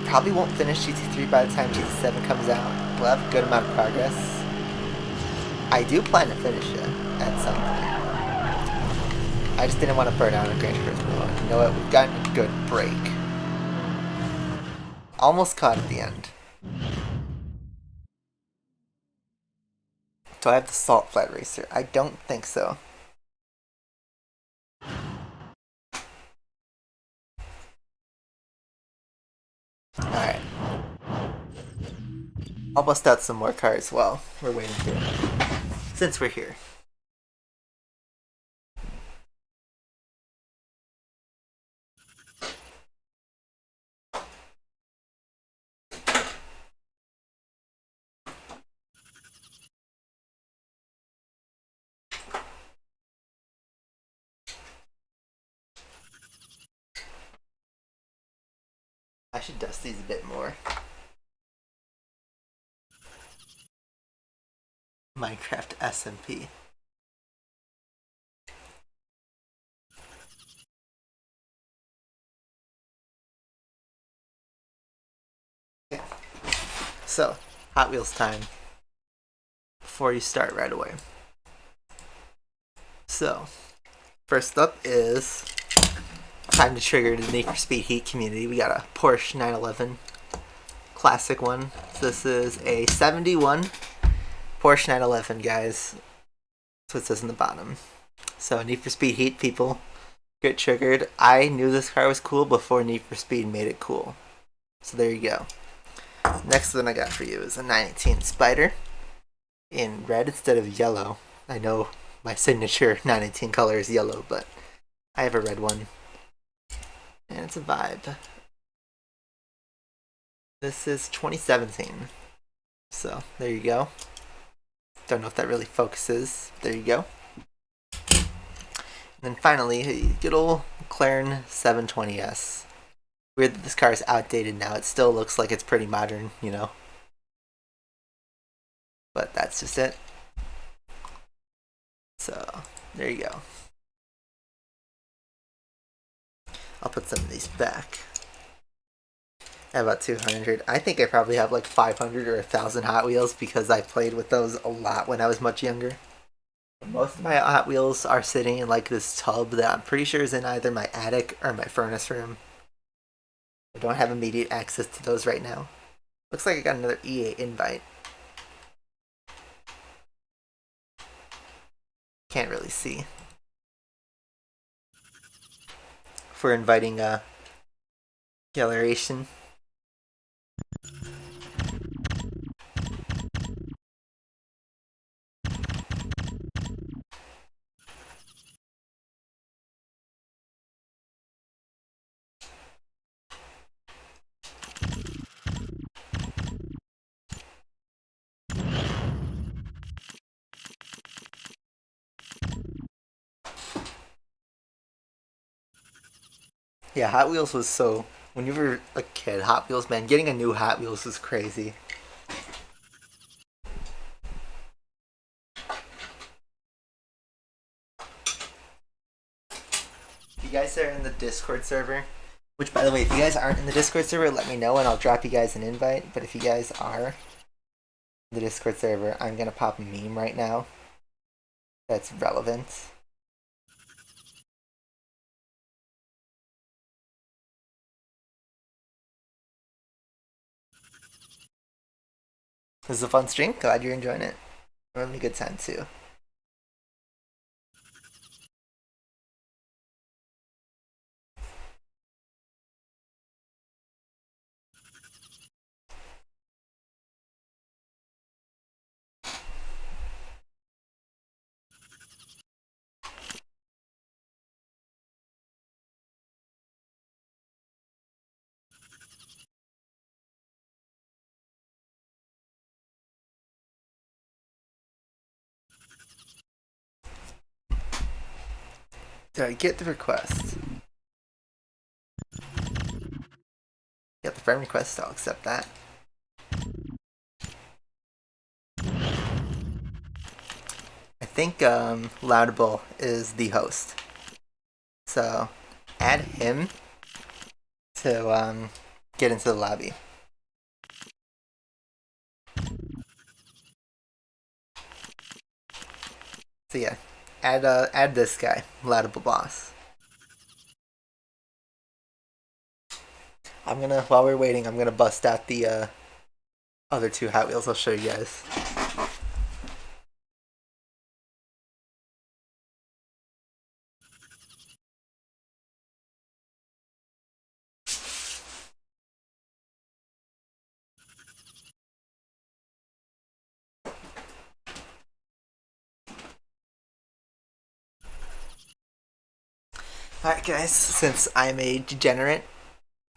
A: probably won't finish GT3 by the time GT7 comes out. We'll have a good amount of progress. I do plan to finish it at some point. I just didn't want to burn out on Gran Turismo. You know what? We've gotten a good break. Almost caught at the end. Do I have the Salt Flat Racer? I don't think so. Alright. I'll bust out some more cars while we're waiting here. Since we're here. I should dust these a bit more. Minecraft SMP. Okay. So, Hot Wheels time. Before you start right away. So, first up is time to trigger the Need for Speed Heat community. We got a Porsche 911 classic one. This is a 71 Porsche 911, guys. That's what it says in the bottom. So Need for Speed Heat people get triggered. I knew this car was cool before Need for Speed made it cool. So there you go. Next one I got for you is a 918 Spider in red instead of yellow. I know my signature 918 color is yellow, but I have a red one. And it's a vibe. This is 2017. So, there you go. Don't know if that really focuses. There you go. And then finally, good old McLaren 720S. Weird that this car is outdated now. It still looks like it's pretty modern, you know. But that's just it. So, there you go. I'll put some of these back. I have about 200. I think I probably have like 500 or 1,000 Hot Wheels because I played with those a lot when I was much younger. Most of my Hot Wheels are sitting in like this tub that I'm pretty sure is in either my attic or my furnace room. I don't have immediate access to those right now. Looks like I got another EA invite. Can't really see. For inviting Galleration. Yeah, Hot Wheels was so... When you were a kid, Hot Wheels, man, getting a new Hot Wheels was crazy. If you guys are in the Discord server, which, by the way, if you guys aren't in the Discord server, let me know and I'll drop you guys an invite. But if you guys are in the Discord server, I'm going to pop a meme right now that's relevant. This is a fun stream. Glad you're enjoying it. I'm having a good time too. Did I get the request? Get the friend request, I'll accept that. I think Loudable is the host. So add him to get into the lobby. So yeah, add this guy, Loudable Boss. While we're waiting, I'm gonna bust out the other two Hot Wheels. I'll show you guys. Alright guys, since I'm a degenerate,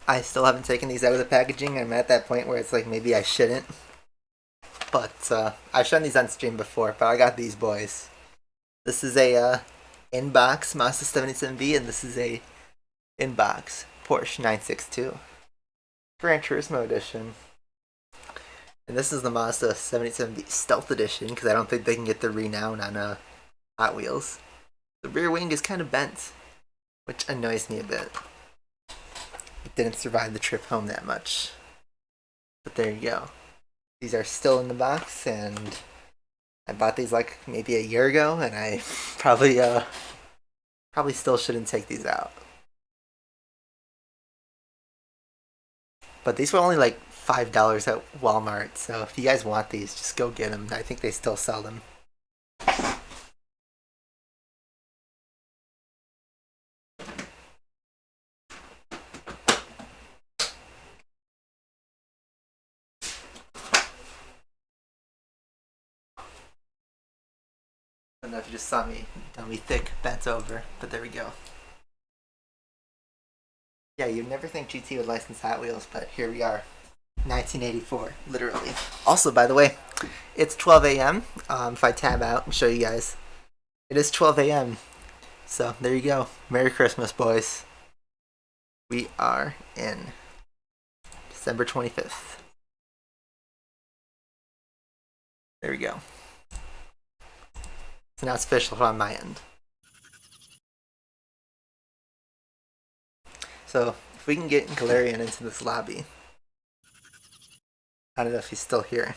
A: I still haven't taken these out of the packaging. I'm at that point where it's like maybe I shouldn't. But I've shown these on stream before, but I got these boys. This is a inbox Mazda 77B, and this is a inbox Porsche 962 Gran Turismo edition. And this is the Mazda 77B Stealth edition, because I don't think they can get the renown on Hot Wheels. The rear wing is kind of bent, which annoys me a bit. It didn't survive the trip home that much. But there you go. These are still in the box, and I bought these like maybe a year ago, and I probably still shouldn't take these out. But these were only like $5 at Walmart, so if you guys want these, just go get them. I think they still sell them. I don't know if you just saw me thick, bent over, but there we go. Yeah, you'd never think GT would license Hot Wheels, but here we are. 1984, literally. Also, by the way, it's 12 a.m. If I tab out and show you guys, it is 12 a.m. So, there you go. Merry Christmas, boys. We are in December 25th. There we go. So now it's official on my end. So, if we can get Galarian into this lobby. I don't know if he's still here.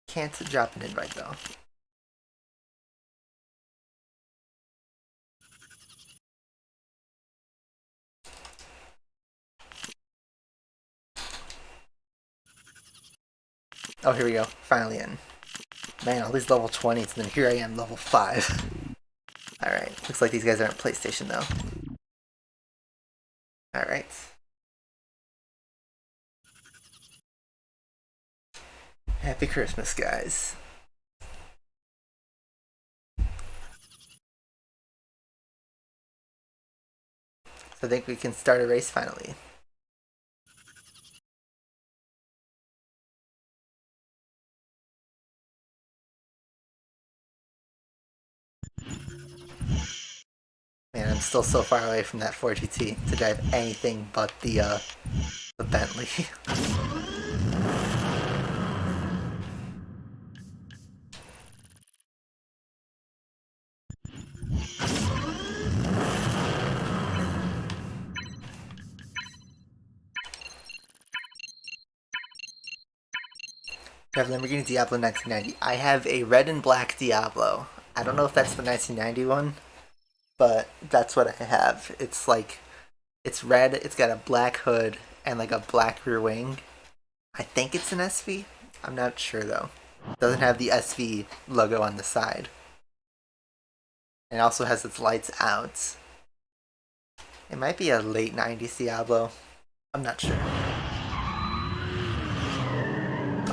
A: Can't drop an invite though. Oh, here we go. Finally in. Man, all these level 20s, and then here I am, level 5. Alright, looks like these guys aren't PlayStation though. Alright. Happy Christmas, guys. So I think we can start a race finally. Man, I'm still so far away from that 4GT to drive anything but the Bentley. I have Lamborghini Diablo 1990. I have a red and black Diablo. I don't know if that's the 1990 one, but that's what I have. It's like, it's red, it's got a black hood, and like a black rear wing. I think it's an SV. I'm not sure though. It doesn't have the SV logo on the side. And it also has its lights out. It might be a late 90s Diablo. I'm not sure.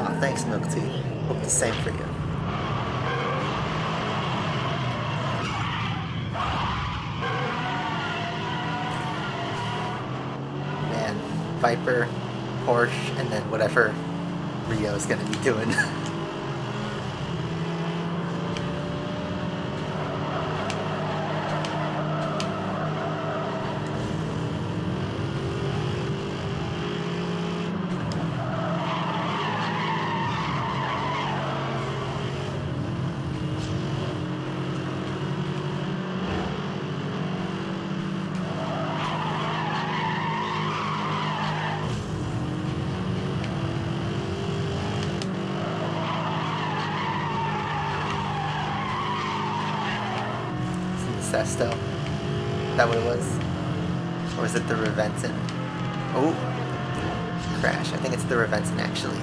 A: Aw, thanks, Milk Tea. Hope the same for you. Man, Viper, Porsche, and then whatever Rio is gonna be doing. Modesto. Is that what it was? Or was it the Reventon? Oh! Crash. I think it's the Reventon actually.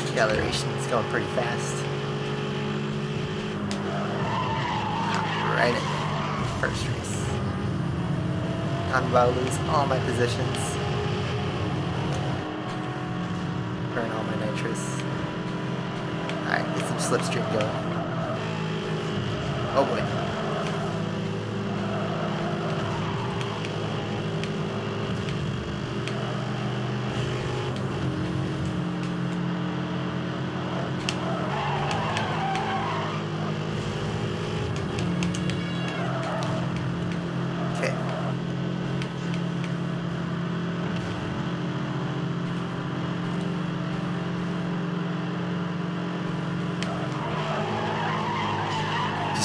A: Acceleration is going pretty fast. Right in first race. I'm about to lose all my positions. Burn all my nitrous. Alright, get some slipstream going. Oh boy.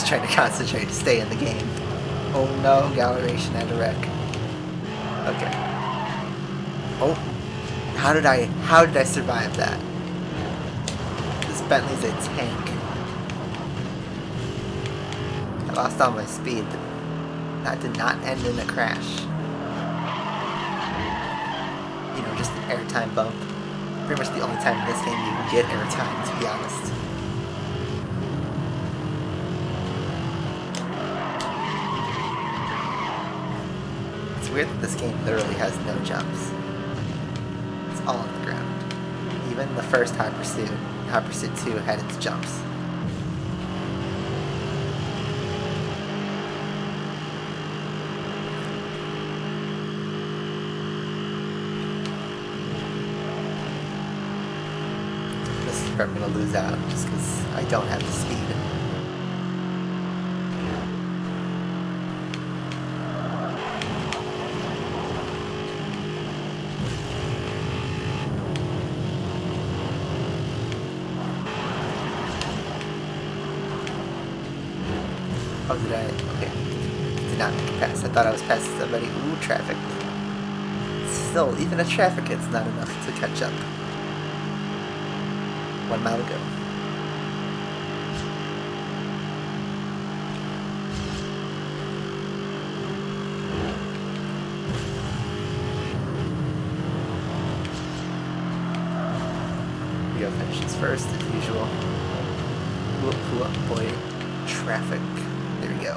A: Trying to concentrate to stay in the game. Oh no, Galleration had a wreck. Okay. Oh, how did I survive that? This Bentley's a tank. I lost all my speed, but that did not end in a crash. You know, just an airtime bump. Pretty much the only time in this game you can get airtime, to be honest. Weird that this game literally has no jumps. It's all on the ground. Even the first Hot Pursuit 2 had its jumps. This is where I'm going to lose out just because I don't have the speed. Oh, did I? Okay. Did not make it past. I thought I was past somebody. Ooh, traffic. Still, even a traffic hit's not enough to catch up. 1 mile to go. Rio finishes first, as usual. Boy. Traffic. There we go.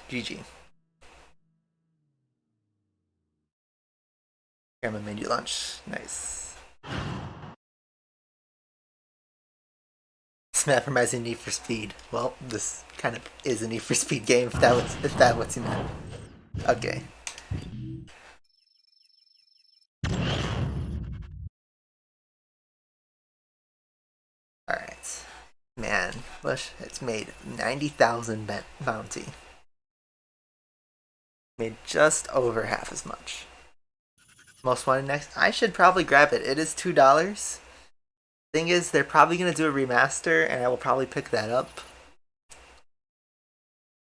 A: GG. Camera made you lunch. Nice. This map reminds me of Need for Speed. Well, this kind of is a Need for Speed game, if that what you meant. Okay. Alright. Man, Bush, it's made 90,000 bounty. Made just over half as much. Most wanted next. I should probably grab it. It is $2. Thing is, they're probably going to do a remaster, and I will probably pick that up.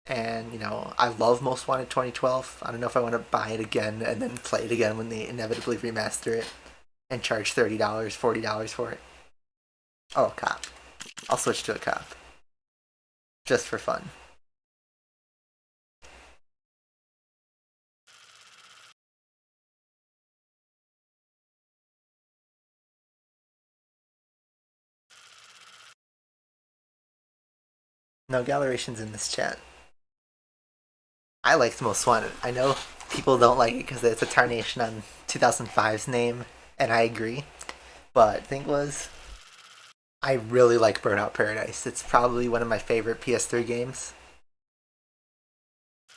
A: And, you know, I love Most Wanted 2012. I don't know if I want to buy it again and then play it again when they inevitably remaster it and charge $30, $40 for it. Oh, cop. I'll switch to a cop. Just for fun. No Galerations in this chat. I liked Most Wanted. I know people don't like it because it's a tarnation on 2005's name, and I agree. But the thing was, I really like Burnout Paradise. It's probably one of my favorite PS3 games.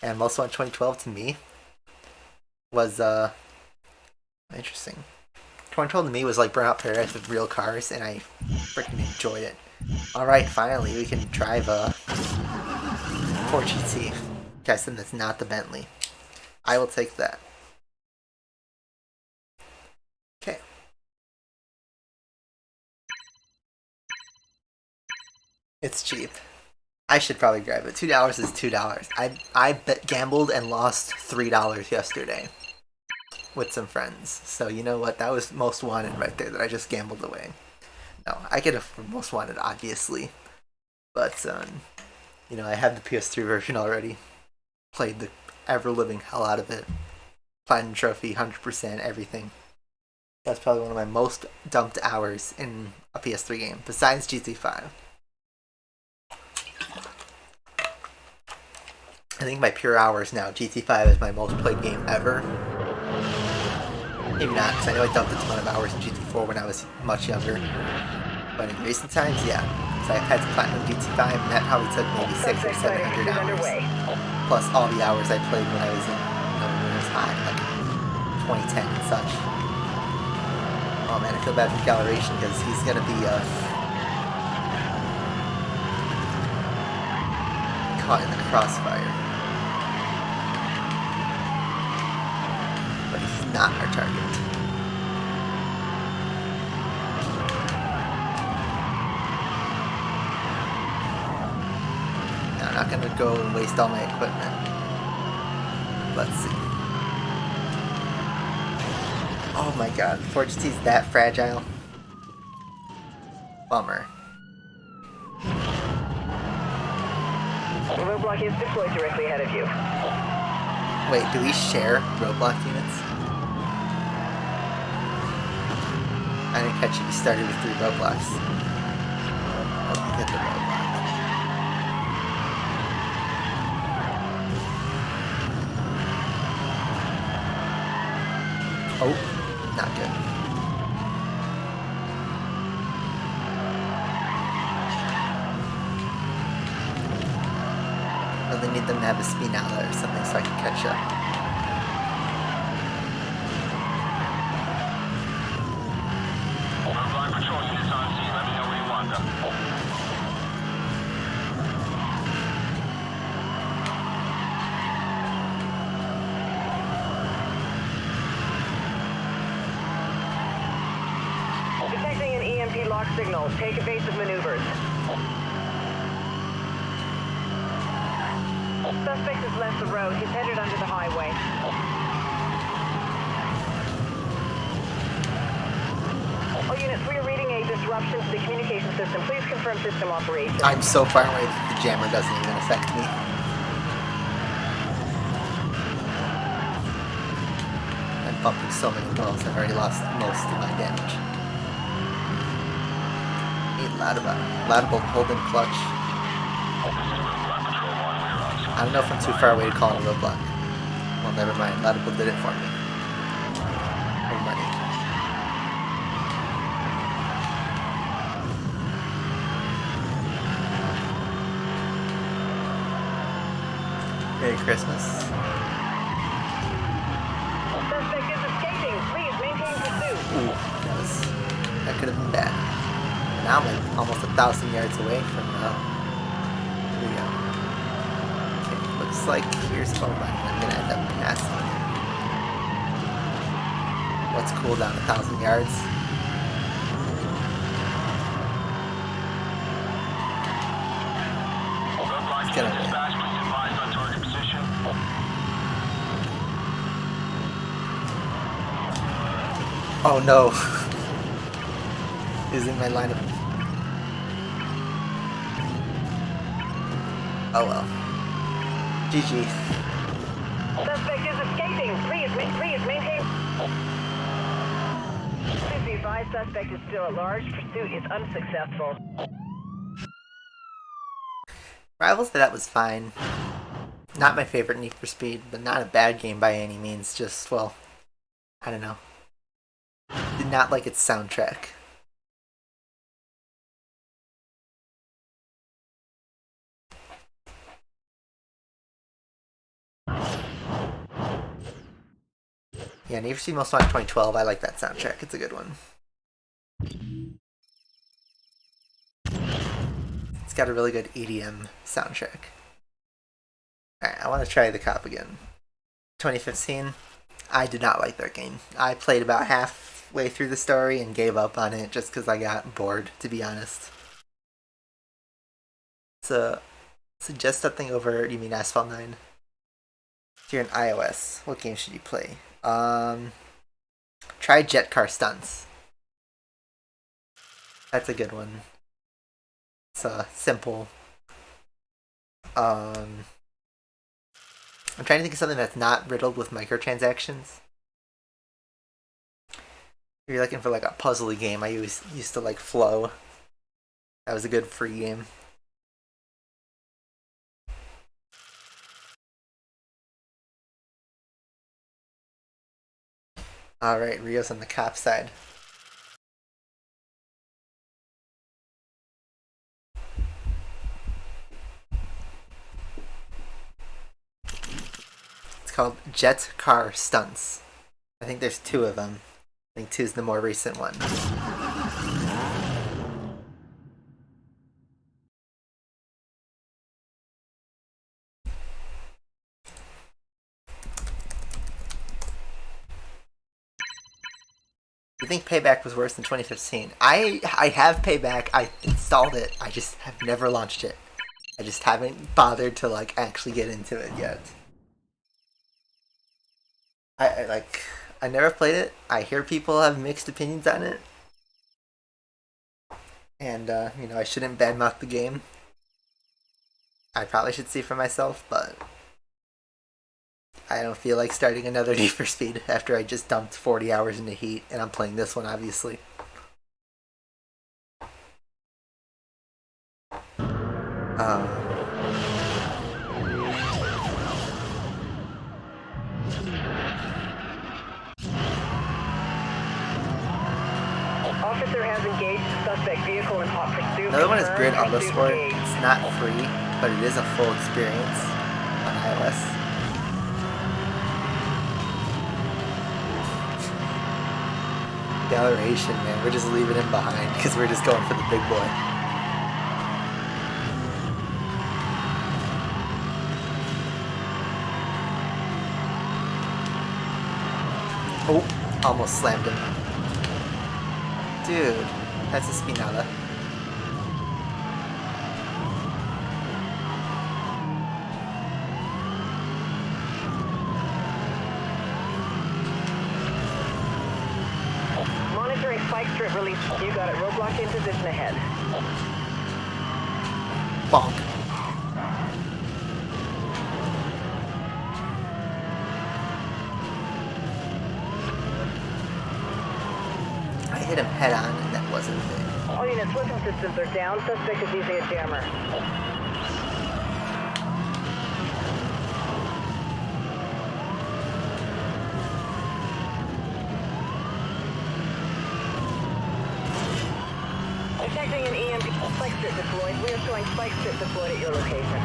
A: And Most Wanted 2012 to me was interesting. 2012 to me was like Burnout Paradise with real cars, and I freaking enjoyed it. Alright, finally, we can drive a Ford GT. Guessing that's not the Bentley. I will take that. Okay. It's cheap. I should probably grab it. $2 is $2. I gambled and lost $3 yesterday with some friends. So you know what? That was most wanted right there that I just gambled away. No, I could have most wanted obviously, but I have the PS3 version already. Played the ever living hell out of it. Platinum trophy, 100%, everything. That's probably one of my most dumped hours in a PS3 game, besides GT5. I think by pure hours now, GT5 is my most played game ever. Maybe not, because I know I dumped a ton of hours in GT4 when I was much younger. But in recent times, yeah. So I've had to platinum GT5, and that probably took maybe 600 or 700 hours. Plus all the hours I played when I was in when it was high, like 2010 and such. Oh man, I feel bad for Galleration because he's gonna be caught in the crossfire. But he's not our target. Now, I'm not gonna go and waste all my equipment. Let's see. Oh my god, Forge T's that fragile. Bummer.
B: The roadblock is deployed directly ahead of you.
A: Wait, do we share roadblock units? I didn't catch you started with 3 roadblocks. Oh, you hit the roadblock. Oh, not good. Really need them to have a spin outlet or something so I can catch up.
C: Roadblock patrol units on scene. Let me know where you want them.
B: Detecting an EMP lock signal. Take evasive maneuvers. Suspect has left the road. He's headed under the highway. All units, we are reading a disruption to the communication system. Please confirm system operation.
A: I'm so far away that the jammer doesn't even affect me. I'm bumping so many walls, I've already lost most of my damage. Need Laudable hold and clutch. I don't know if I'm too far away to call it a roadblock. Well, never mind. Laudable did it for me. No money. Merry Christmas.
B: Suspect is escaping. Please maintain pursuit.
A: Ooh, that could have been bad. Now I'm like almost 1,000 yards away from here we go. Okay, looks like here's Bowline. I'm gonna end up passing. What's cooldown? 1,000 yards? Let's get over there. Oh no! Is in my line of. Oh well. GG.
B: Suspect is escaping. Please maintain. Please be advised, suspect is still at large. Pursuit is unsuccessful.
A: Rivals, that was fine. Not my favorite Need for Speed, but not a bad game by any means. Just, well, I don't know. Did not like its soundtrack. Yeah, Need for Speed Most Wanted 2012, I like that soundtrack. It's a good one. It's got a really good EDM soundtrack. Alright, I want to try the cop again. 2015, I did not like that game. I played about halfway through the story and gave up on it just because I got bored, to be honest. It's a Suggest something over, you mean Asphalt 9? If you're an iOS, what game should you play? Try Jet Car Stunts. That's a good one. It's simple. I'm trying to think of something that's not riddled with microtransactions. If you're looking for like a puzzly game, I used to like Flow. That was a good free game. Alright, Rio's on the cop side. It's called Jet Car Stunts. I think there's 2 of them. I think 2 is the more recent one. You think Payback was worse than 2015? I have Payback. I installed it. I just have never launched it. I just haven't bothered to like actually get into it yet. I never played it. I hear people have mixed opinions on it. And I shouldn't badmouth the game. I probably should see for myself, but I don't feel like starting another Need for Speed after I just dumped 40 hours into Heat, and I'm playing this one, obviously.
B: Officer has engaged suspect vehicle in hot pursuit.
A: Another one is Grid
B: Return
A: Auto
B: to
A: Sport.
B: engage.
A: It's not free, but it is a full experience on iOS. Acceleration, man. We're just leaving him behind because we're just going for the big boy. Oh, almost slammed him. Dude, that's a Spinella.
B: Monitoring spike strip release. You got it. Roadblock in position ahead.
A: Bonk. I hit him head on and that wasn't a thing.
B: All units, weapon systems are down. Suspect is using a jammer. Detecting an EMP spike strip deployed. We are showing spike strip deployed at your location.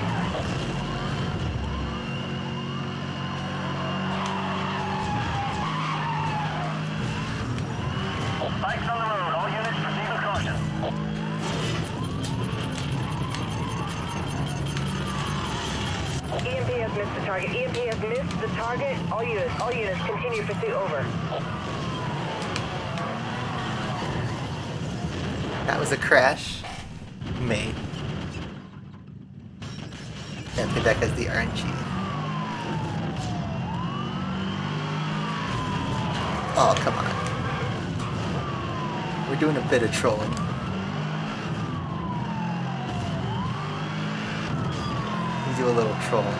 C: Spikes on the road. All units proceed with caution.
B: EMP has missed the target. EMP has missed the target. All units, continue pursuit over.
A: That was a crash. Made. And Payback has the RNG. Oh, come on. We're doing a bit of trolling. We do a little trolling.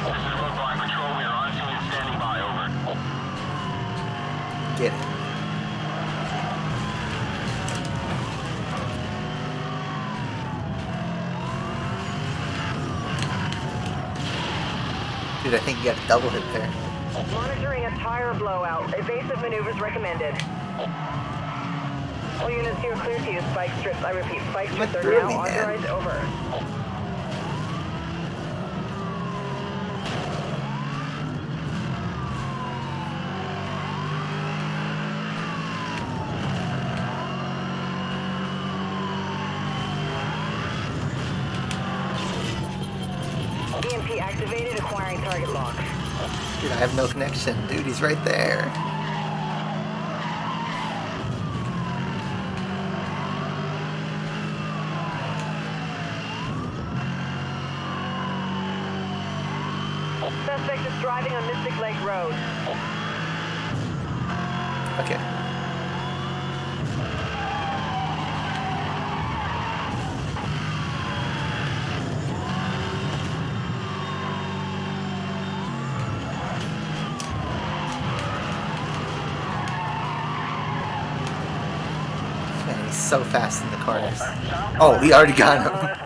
C: This is Roadblock Patrol. We are on scene and standing by. Over.
A: Get it. Dude, I think you got a double hit there.
B: Monitoring a tire blowout. Evasive maneuvers recommended. All units, you are clear to use spike strips. I repeat, spike strips are
A: Really,
B: now
A: man?
B: authorized over. EMP activated, acquiring target lock.
A: Dude, I have no connection. Dude, he's right there.
B: Suspect is driving on Mystic Lake Road.
A: Okay. Man, he's so fast in the corners. Oh, we already got him.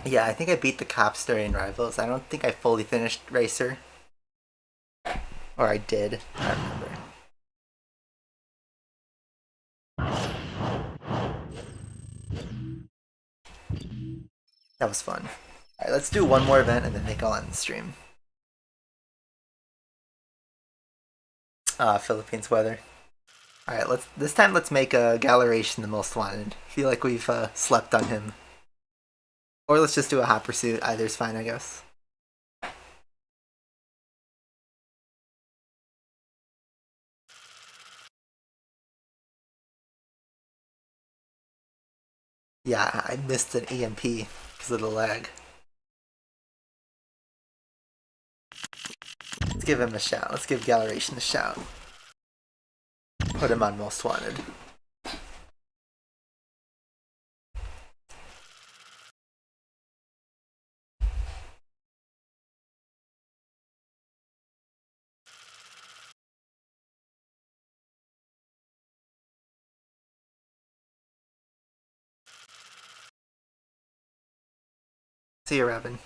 A: Yeah, I think I beat the cops during Rivals. I don't think I fully finished Racer. Or I did. I don't remember. That was fun. Alright, let's do one more event and then make all end the stream. Philippines weather. Alright, this time let's make a Galeration the most wanted. I feel like we've slept on him. Or let's just do a hot pursuit. Either's fine, I guess. Yeah, I missed an EMP because of the lag. Let's give him a shout. Let's give Galeration a shout. Put him on most wanted. See you, Robin.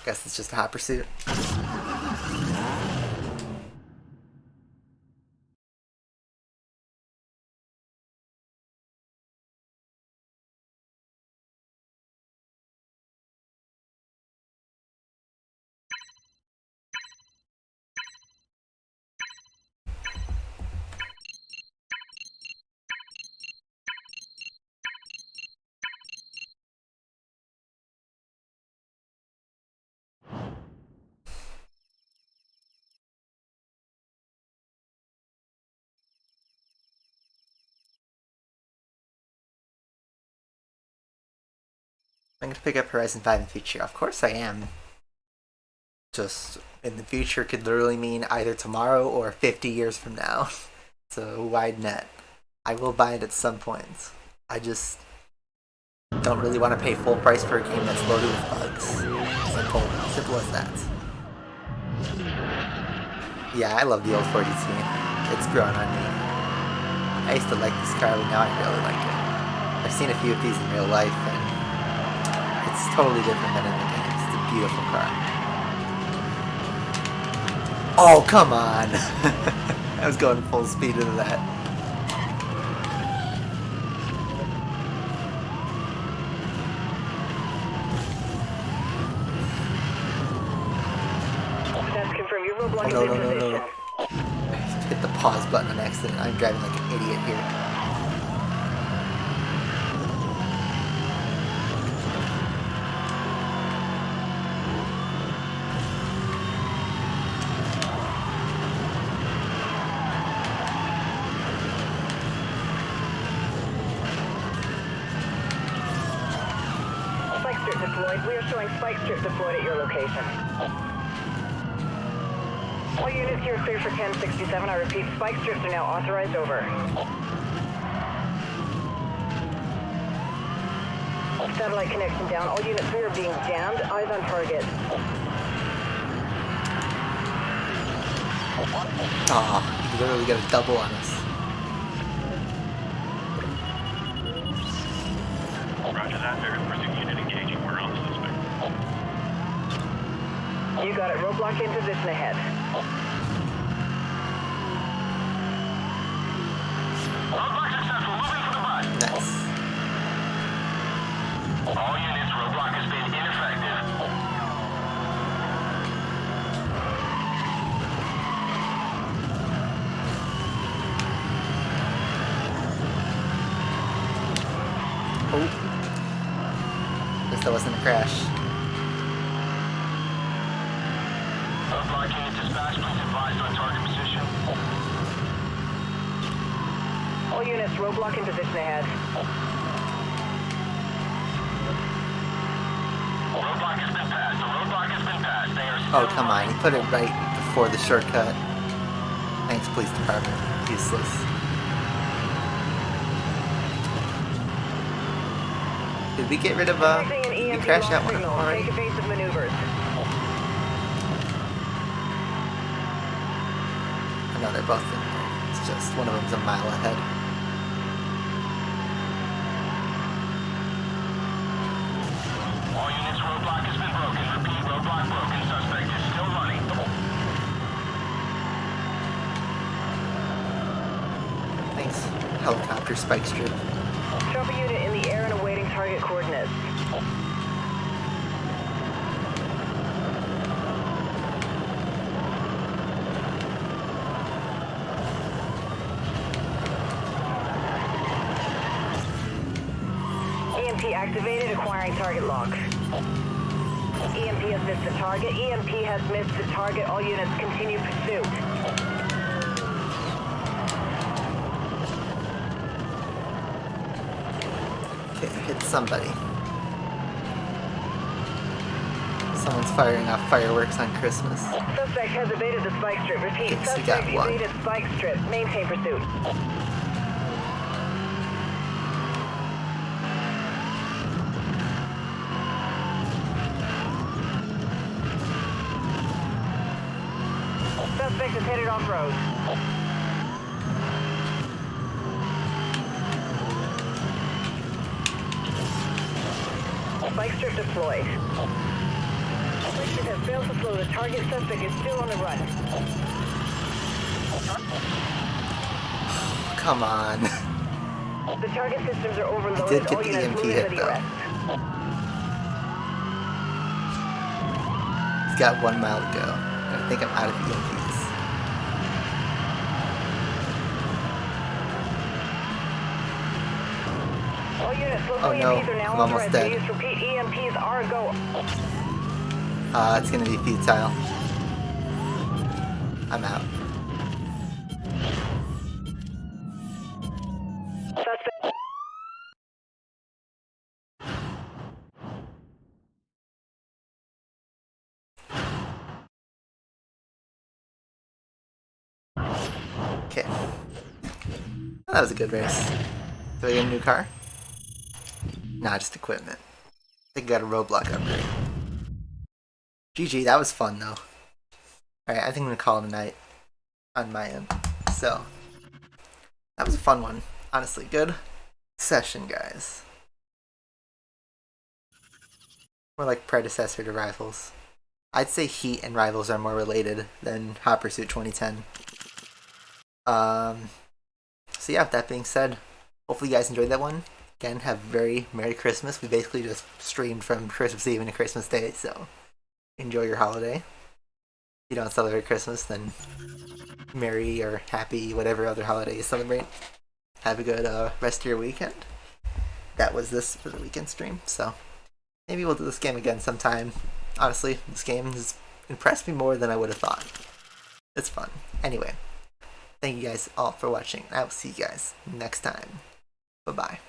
A: Guess it's just a hot pursuit. I'm gonna pick up Horizon 5 in the future. Of course I am. Just in the future could literally mean either tomorrow or 50 years from now. It's a wide net. I will buy it at some point. I just don't really want to pay full price for a game that's loaded with bugs. Simple as that. Yeah, I love the old 40T. It's grown on me. I used to like this car, but now I really like it. I've seen a few of these in real life, and it's totally different than in the games. It's a beautiful car. Oh, come on! I was going full speed into that.
B: That's confirmed. Your roadblock
A: Oh,
B: is
A: no,
B: in
A: no, no,
B: position.
A: no. I hit the pause button on accident. I'm driving like an idiot here.
B: Spike strip deployed. We are showing spike strip deployed at your location. All units here are clear for 1067. I repeat, spike strips are now authorized over. Satellite connection down. All units here are being jammed. Eyes on target.
A: Aw, you literally got a double on us.
C: Roger that. Very pursuit unit engaging. We're on the suspect.
B: You got it. Roadblock in position ahead.
C: Roadblock successful. Moving for the bus.
A: Nice.
C: All units, roadblock has been ineffective.
A: Oh. Guess that wasn't a crash.
B: All units, roadblock in position ahead.
C: Roadblock has been passed. The roadblock has been passed. They are still
A: Oh, come on. He put it right before the shortcut. Thanks, police department. Useless. Did we get rid of,
B: Detecting an
A: did we
B: EMP
A: crash
B: lock
A: that one
B: signal.
A: already?
B: Take evasive maneuvers.
A: I know they're both in there. It's just one of them's a mile ahead.
C: All units, roadblock has been broken. Repeat, roadblock broken. Suspect is still running.
A: Thanks, helicopter spike strip.
B: Drop a unit in the air and awaiting target coordinates. EMP activated, acquiring target lock. EMP has missed the target. EMP has missed the target. All units continue pursuit.
A: Okay, hit somebody. Someone's firing off fireworks on Christmas.
B: Suspect has evaded the spike strip. Repeat,
A: Okay, so we got
B: suspect
A: one.
B: evaded spike strip. Maintain pursuit. Suspect is headed off-road. Spike strip deployed. Spike strip has failed to flow. The target suspect is still on the run.
A: Come on.
B: The target systems are overloaded.
A: I did get
B: All
A: the
B: units
A: EMP
B: moving
A: hit,
B: to the
A: though.
B: arrest.
A: He's got 1 mile to go. I think I'm out of EMPs.
B: All units, local
A: Oh, no.
B: EMPs are now
A: I'm almost
B: authorized
A: dead.
B: to use. Repeat, EMPs are a go.
A: It's gonna be futile. I'm out.
B: Suspect.
A: Okay. That was a good race. Do I get a new car? Nah, just equipment. I think I got a roadblock upgrade. GG, that was fun though. Alright, I think I'm gonna call it a night on my end. So, that was a fun one. Honestly, good session, guys. More like predecessor to Rivals. I'd say Heat and Rivals are more related than Hot Pursuit 2010. So yeah, with that being said, hopefully you guys enjoyed that one. Again, have a very Merry Christmas. We basically just streamed from Christmas Eve into Christmas Day, so enjoy your holiday. If you don't celebrate Christmas, then Merry or Happy, whatever other holiday you celebrate. Have a good rest of your weekend. That was this for the weekend stream, so maybe we'll do this game again sometime. Honestly, this game has impressed me more than I would have thought. It's fun. Anyway, thank you guys all for watching. I will see you guys next time. Bye-bye.